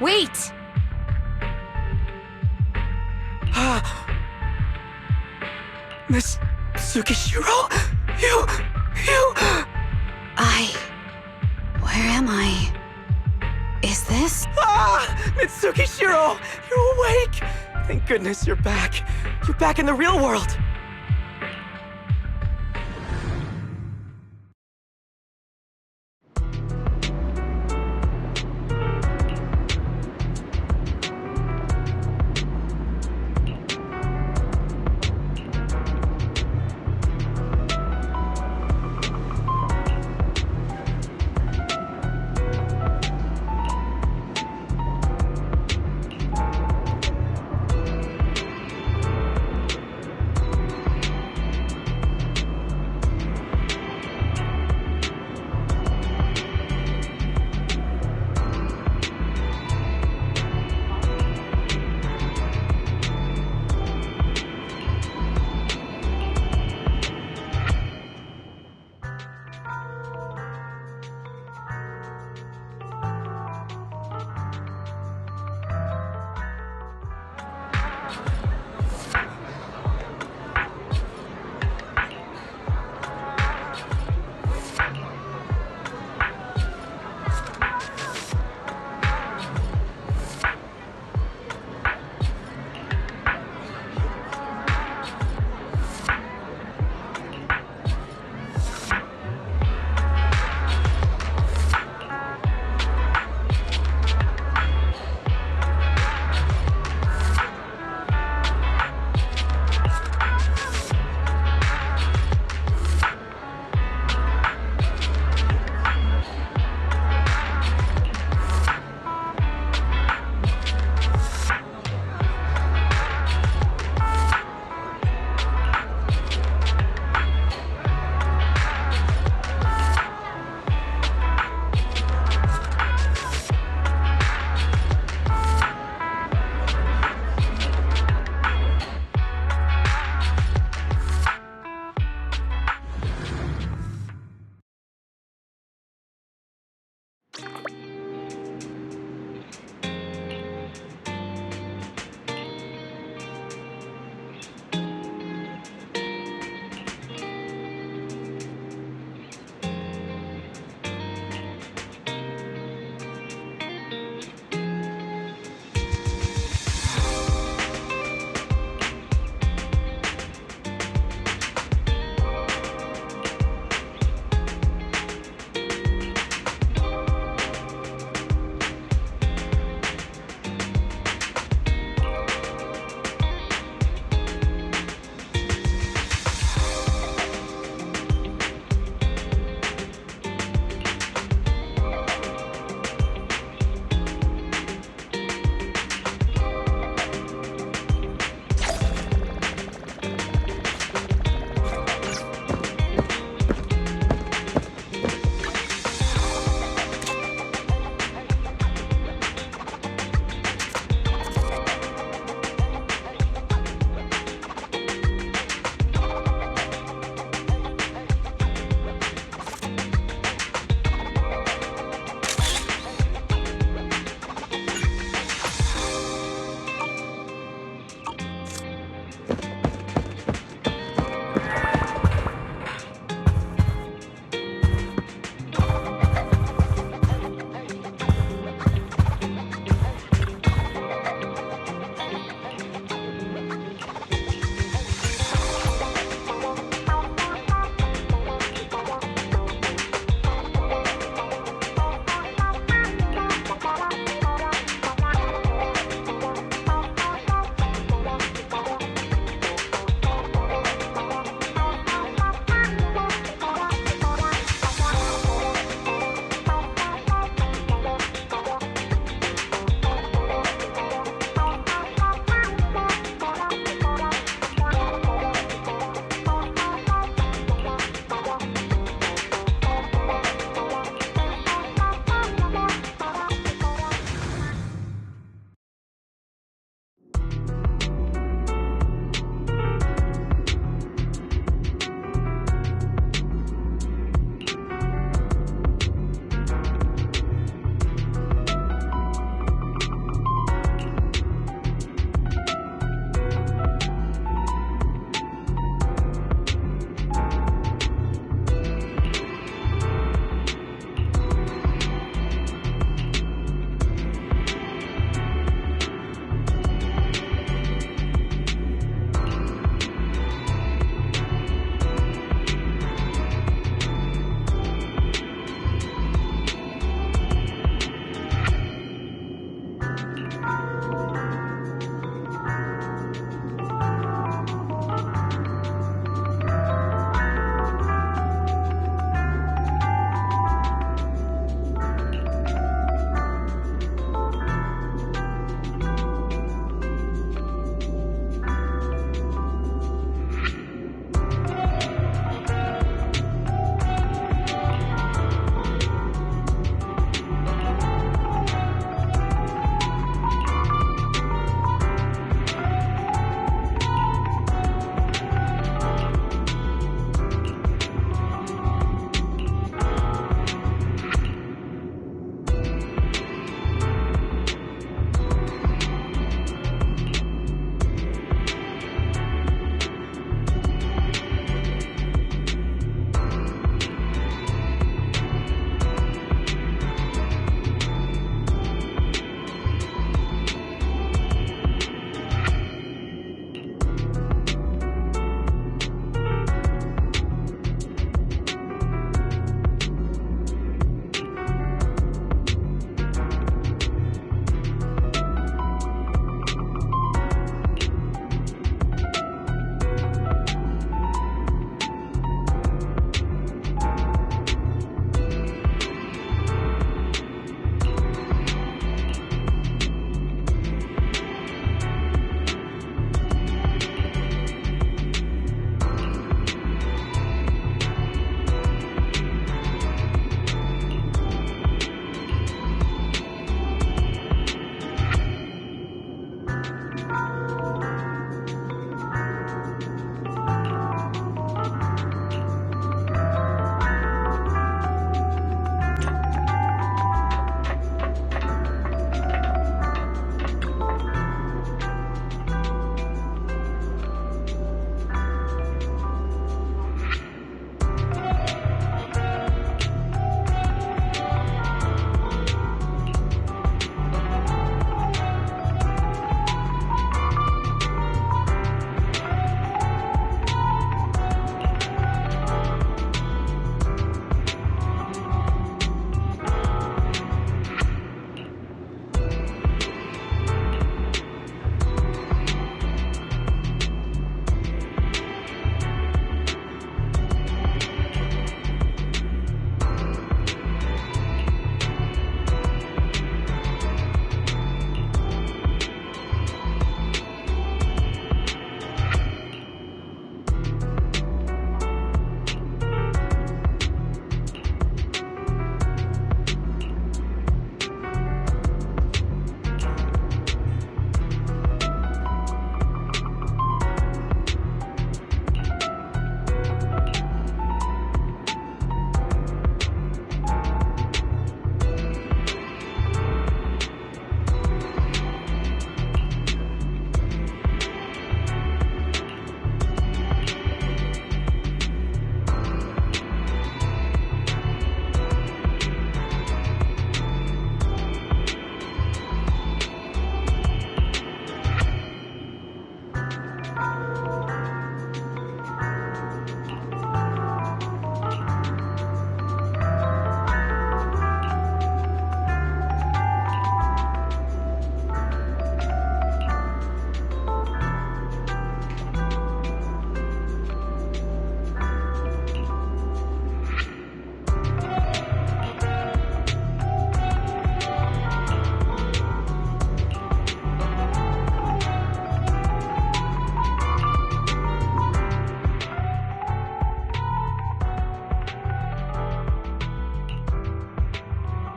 Wait! Miss Tsukishiro? Where am I? Is this? Mitsukishiro! You're awake! Thank goodness you're back. You're back in the real world.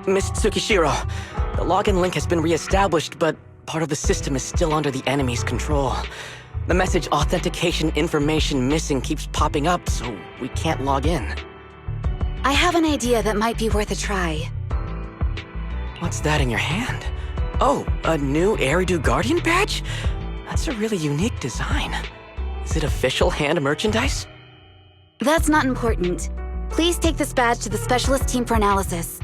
Miss Tsukishiro, the login link has been reestablished, but part of the system is still under the enemy's control. The message authentication information missing keeps popping up, so we can't log in. I have an idea that might be worth a try. What's that in your hand? Oh, a new Eridu Guardian badge? That's a really unique design. Is it official hand merchandise? That's not important. Please take this badge to the specialist team for analysis.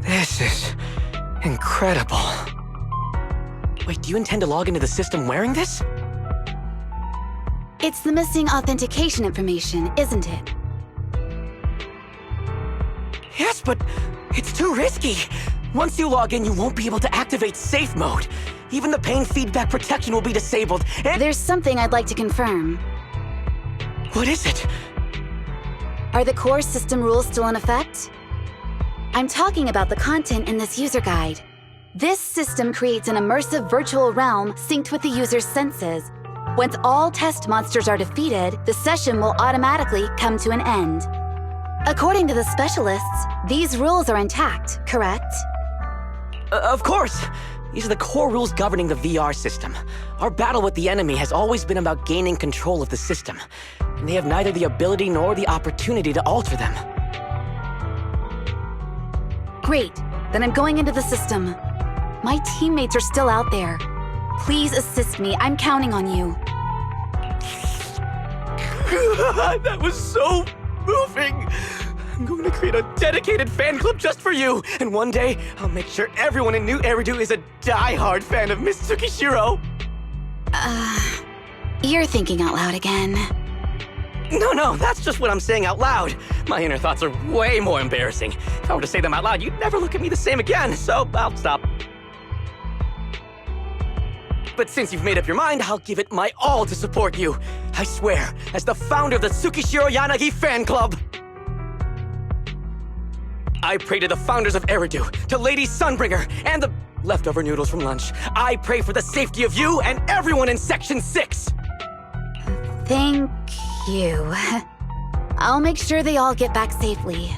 This is incredible. Wait, do you intend to log into the system wearing this? It's the missing authentication information, isn't it? Yes, but it's too risky. Once you log in, you won't be able to activate safe mode. Even the pain feedback protection will be disabled, and— There's something I'd like to confirm. What is it? Are the core system rules still in effect? I'm talking about the content in this user guide. This system creates an immersive virtual realm synced with the user's senses. Once all test monsters are defeated, the session will automatically come to an end. According to the specialists, these rules are intact, correct? Of course! These are the core rules governing the VR system. Our battle with the enemy has always been about gaining control of the system, and they have neither the ability nor the opportunity to alter them. Great, then I'm going into the system. My teammates are still out there. Please assist me, I'm counting on you. That was so moving! I'm going to create a dedicated fan club just for you, and one day, I'll make sure everyone in New Eridu is a die-hard fan of Miss Tsukishiro! You're thinking out loud again. No, that's just what I'm saying out loud. My inner thoughts are way more embarrassing. If I were to say them out loud, you'd never look at me the same again, so I'll stop. But since you've made up your mind, I'll give it my all to support you. I swear, as the founder of the Tsukishiro Yanagi fan club. I pray to the founders of Eridu, to Lady Sunbringer, and the leftover noodles from lunch. I pray for the safety of you and everyone in Section 6! Thank you. I'll make sure they all get back safely.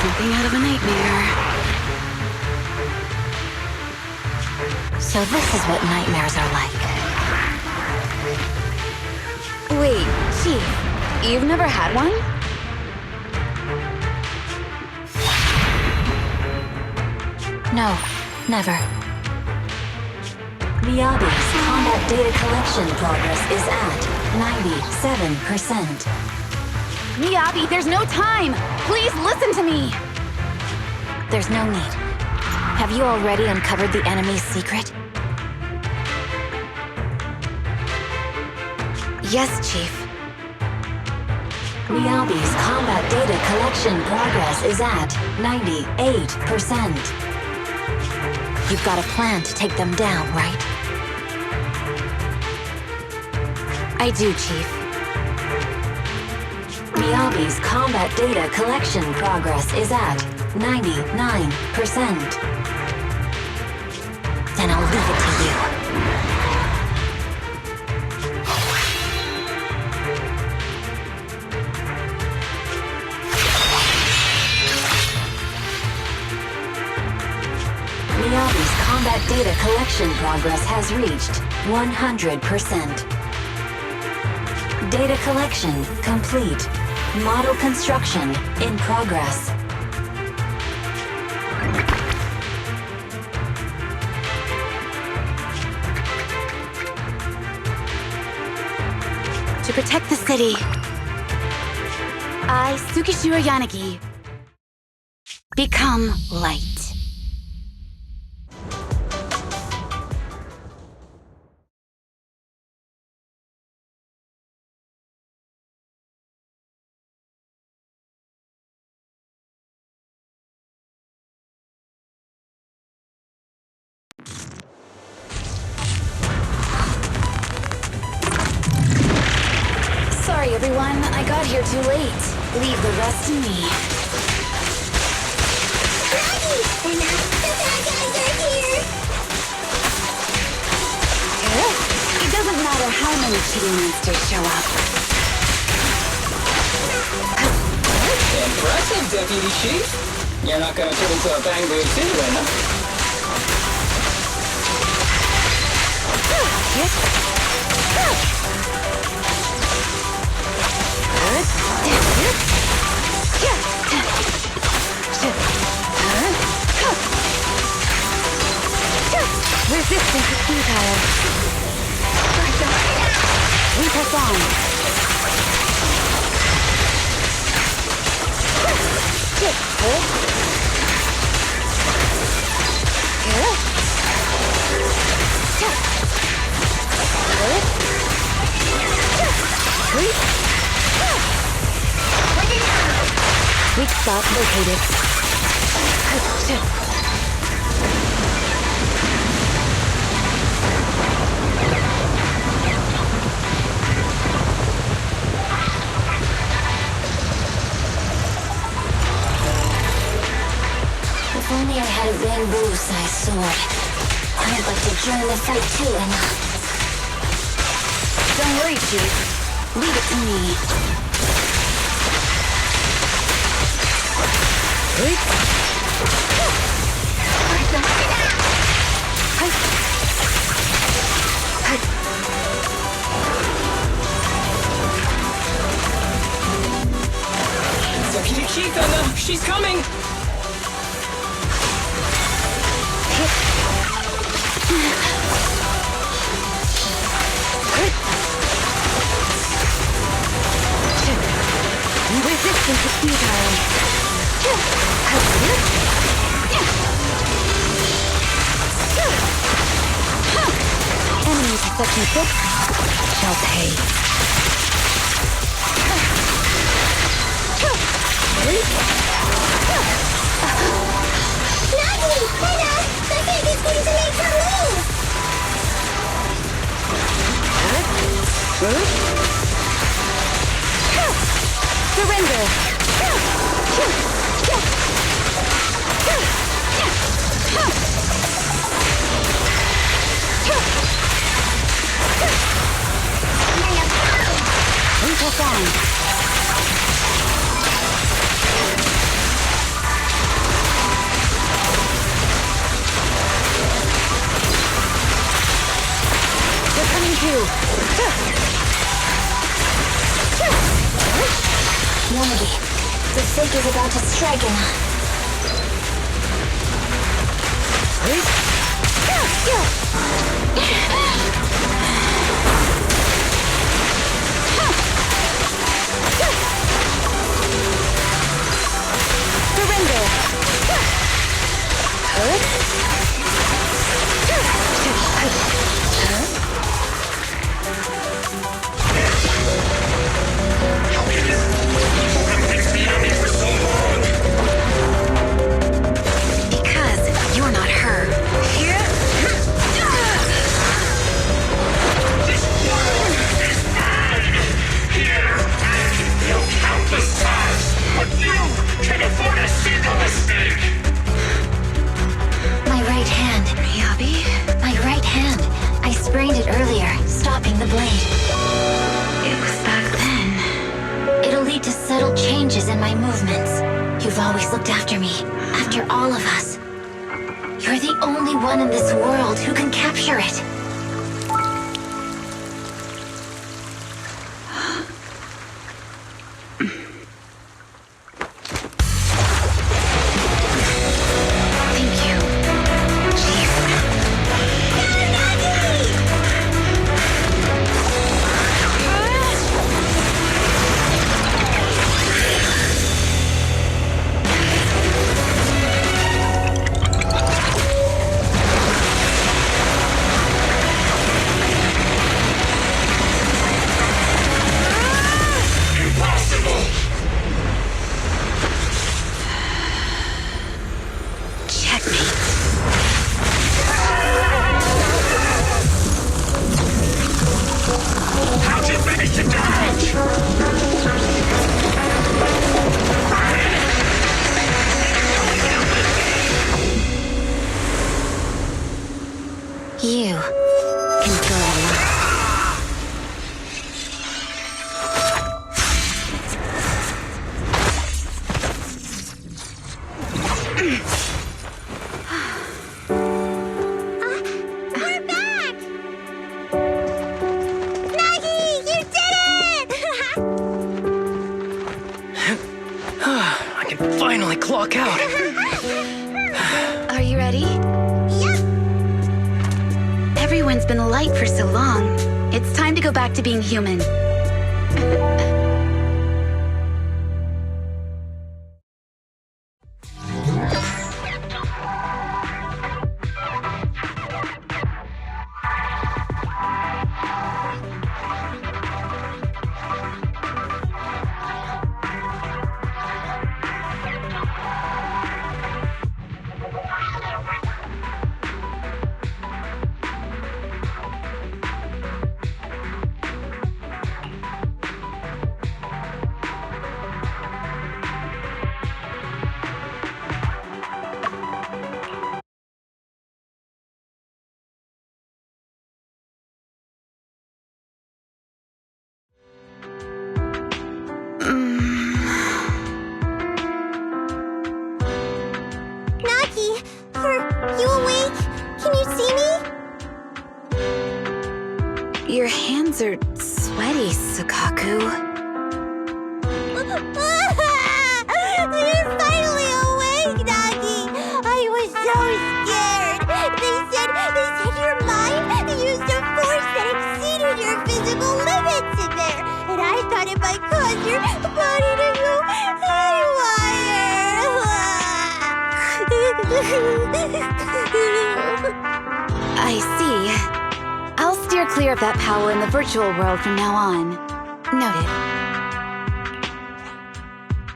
Something out of a nightmare. So this is what nightmares are like. Wait, Chief, you've never had one? No, never. Miyabi's combat data collection progress is at 97%. Miyabi, there's no time! Please listen to me! There's no need. Have you already uncovered the enemy's secret? Yes, Chief. Miyabi's combat data collection progress is at 98%. You've got a plan to take them down, right? I do, Chief. Miyabi's combat data collection progress is at 99%. Then I'll leave it to you. Miyabi's combat data collection progress has reached 100%. Data collection complete. Model construction in progress. To protect the city, I, Tsukishiro Yanagi, become light. Sorry, everyone. I got here too late. Leave the rest to me. Maggie! Anna, the bad guys are here! It doesn't matter how many cheating monsters show up. Impressive, Deputy Chief. You're not gonna turn into a bang boom too, Anna. Resistance is futile. We press on. Weak spot located. If only I had a bamboo-sized sword. I'd like to join the fight too, Anna. Don't worry, Chief. Leave it to me. Deputy Chief, Anna! She's coming! Resistance is futile. Enemies of Section 6 shall pay. Maggie! Anna! The pig is going to make her move! Surrender! We press on. They're coming too. Maggie, the fake is about to strike, Anna. Surrender! Because you're not her. This world is mine! Here, I can kill countless stars, but you can afford a single mistake! My right hand. Miyabi? My right hand. I sprained it earlier, stopping the blade. It was back then. It'll lead to subtle changes in my movements. You've always looked after me, after all of us. You're the only one in this world who can capture it. Thank you, Chief. Impossible! Checkmate. How'd you manage to dodge? clock out. Are you ready? Yep. Everyone's been light for so long. It's time to go back to being human. Nagi, are you awake? Can you see me? Your hands are sweaty, Sukaku. You're finally awake, Nagi. I was so scared. They said your mind used a force that exceeded your physical limits in there, and I thought it might cause your body to go haywire. I see. I'll steer clear of that power in the virtual world from now on. Noted.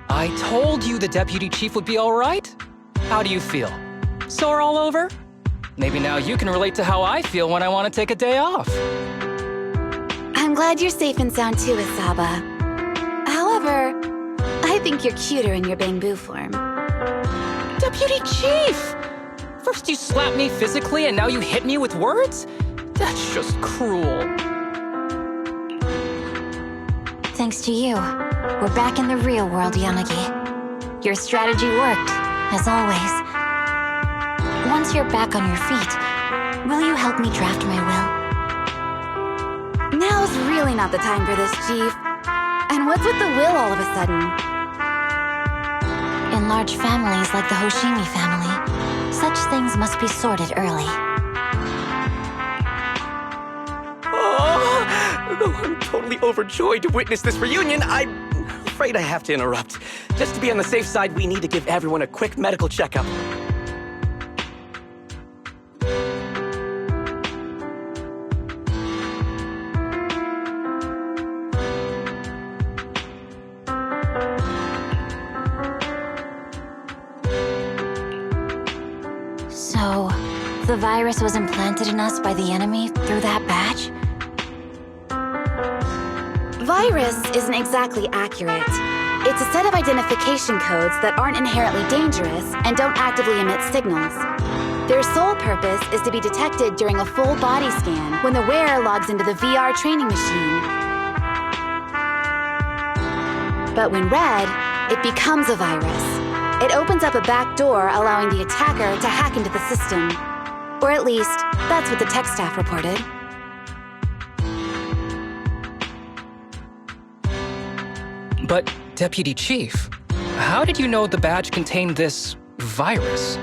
I told you the deputy chief would be all right. How do you feel? Sore all over? Maybe now you can relate to how I feel when I want to take a day off. I'm glad you're safe and sound too, Isaba. However, I think you're cuter in your Bangbu form. Deputy chief! First you slap me physically and now you hit me with words? That's just cruel. Thanks to you, we're back in the real world, Yanagi. Your strategy worked, as always. Once you're back on your feet, will you help me draft my will? Now's really not the time for this, Chief. And what's with the will all of a sudden? In large families like the Hoshimi family, such things must be sorted early. Though I'm totally overjoyed to witness this reunion, I'm afraid I have to interrupt. Just to be on the safe side, we need to give everyone a quick medical checkup. So, the virus was implanted in us by the enemy through that badge? Virus isn't exactly accurate. It's a set of identification codes that aren't inherently dangerous and don't actively emit signals. Their sole purpose is to be detected during a full body scan when the wearer logs into the VR training machine. But when read, it becomes a virus. It opens up a back door, allowing the attacker to hack into the system. Or at least, that's what the tech staff reported. But, Deputy Chief, how did you know the badge contained this virus?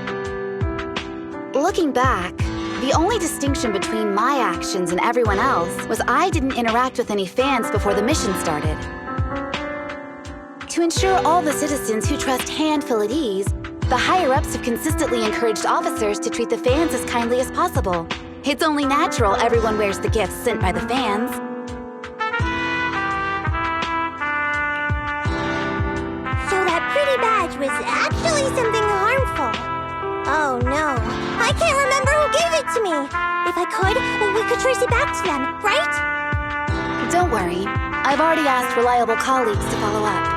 Looking back, the only distinction between my actions and everyone else was I didn't interact with any fans before the mission started. To ensure all the citizens who trust Handful at ease, the higher-ups have consistently encouraged officers to treat the fans as kindly as possible. It's only natural everyone wears the gifts sent by the fans. So that pretty badge was actually something harmful. Oh no, I can't remember who gave it to me. If I could, we could trace it back to them, right? Don't worry, I've already asked reliable colleagues to follow up.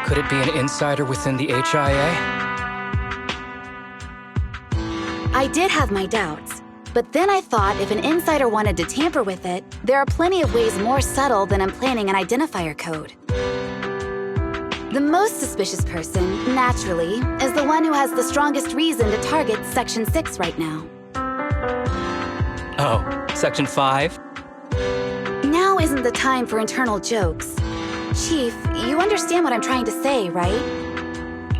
Could it be an insider within the HIA? I did have my doubts, but then I thought if an insider wanted to tamper with it, there are plenty of ways more subtle than implanting an identifier code. The most suspicious person, naturally, is the one who has the strongest reason to target Section 6 right now. Oh, Section 5? Now isn't the time for internal jokes. Chief, you understand what I'm trying to say, right?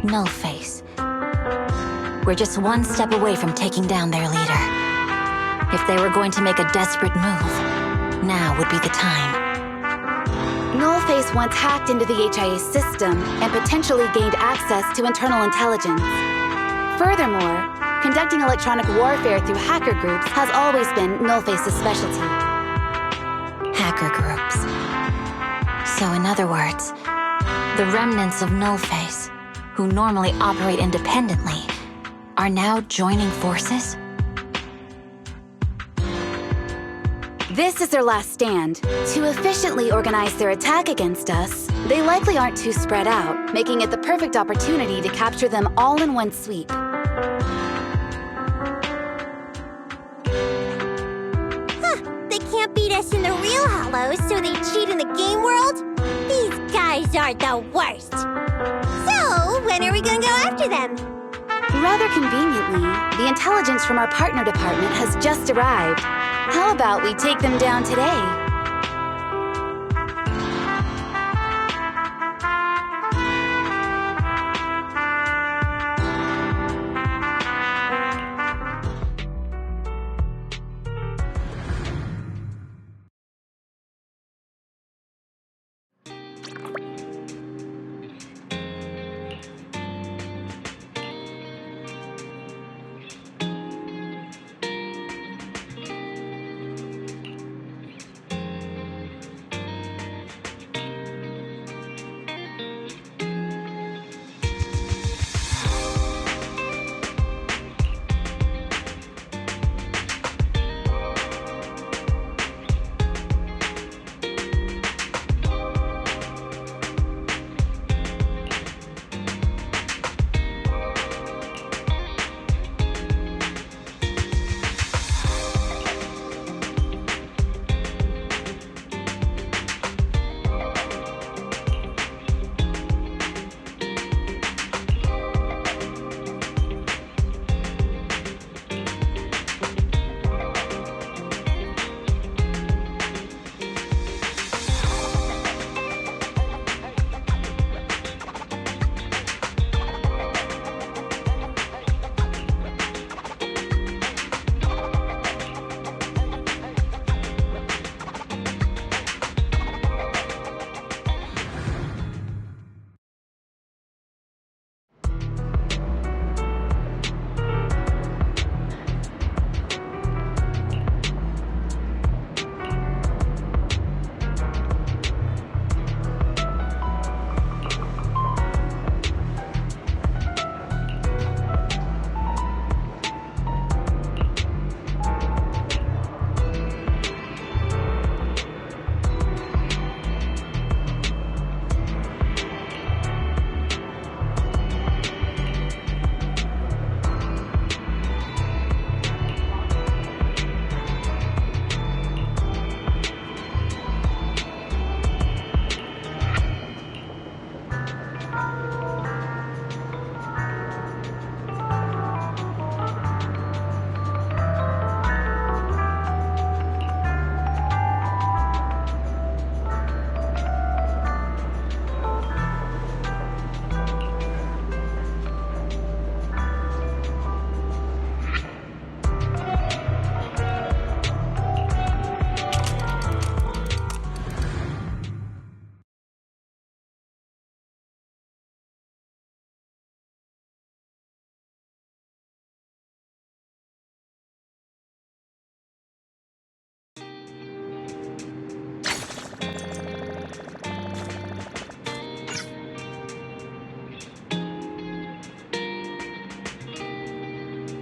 Nullface. We're just one step away from taking down their leader. If they were going to make a desperate move, now would be the time. Nullface once hacked into the HIA system and potentially gained access to internal intelligence. Furthermore, conducting electronic warfare through hacker groups has always been Nullface's specialty. Hacker groups. So in other words, the remnants of Nullface, who normally operate independently, are now joining forces? This is their last stand. To efficiently organize their attack against us, they likely aren't too spread out, making it the perfect opportunity to capture them all in one sweep. They can't beat us in the real Hollows, so they cheat in the game world? These guys are the worst. So, when are we gonna go after them? Rather conveniently, the intelligence from our partner department has just arrived. How about we take them down today?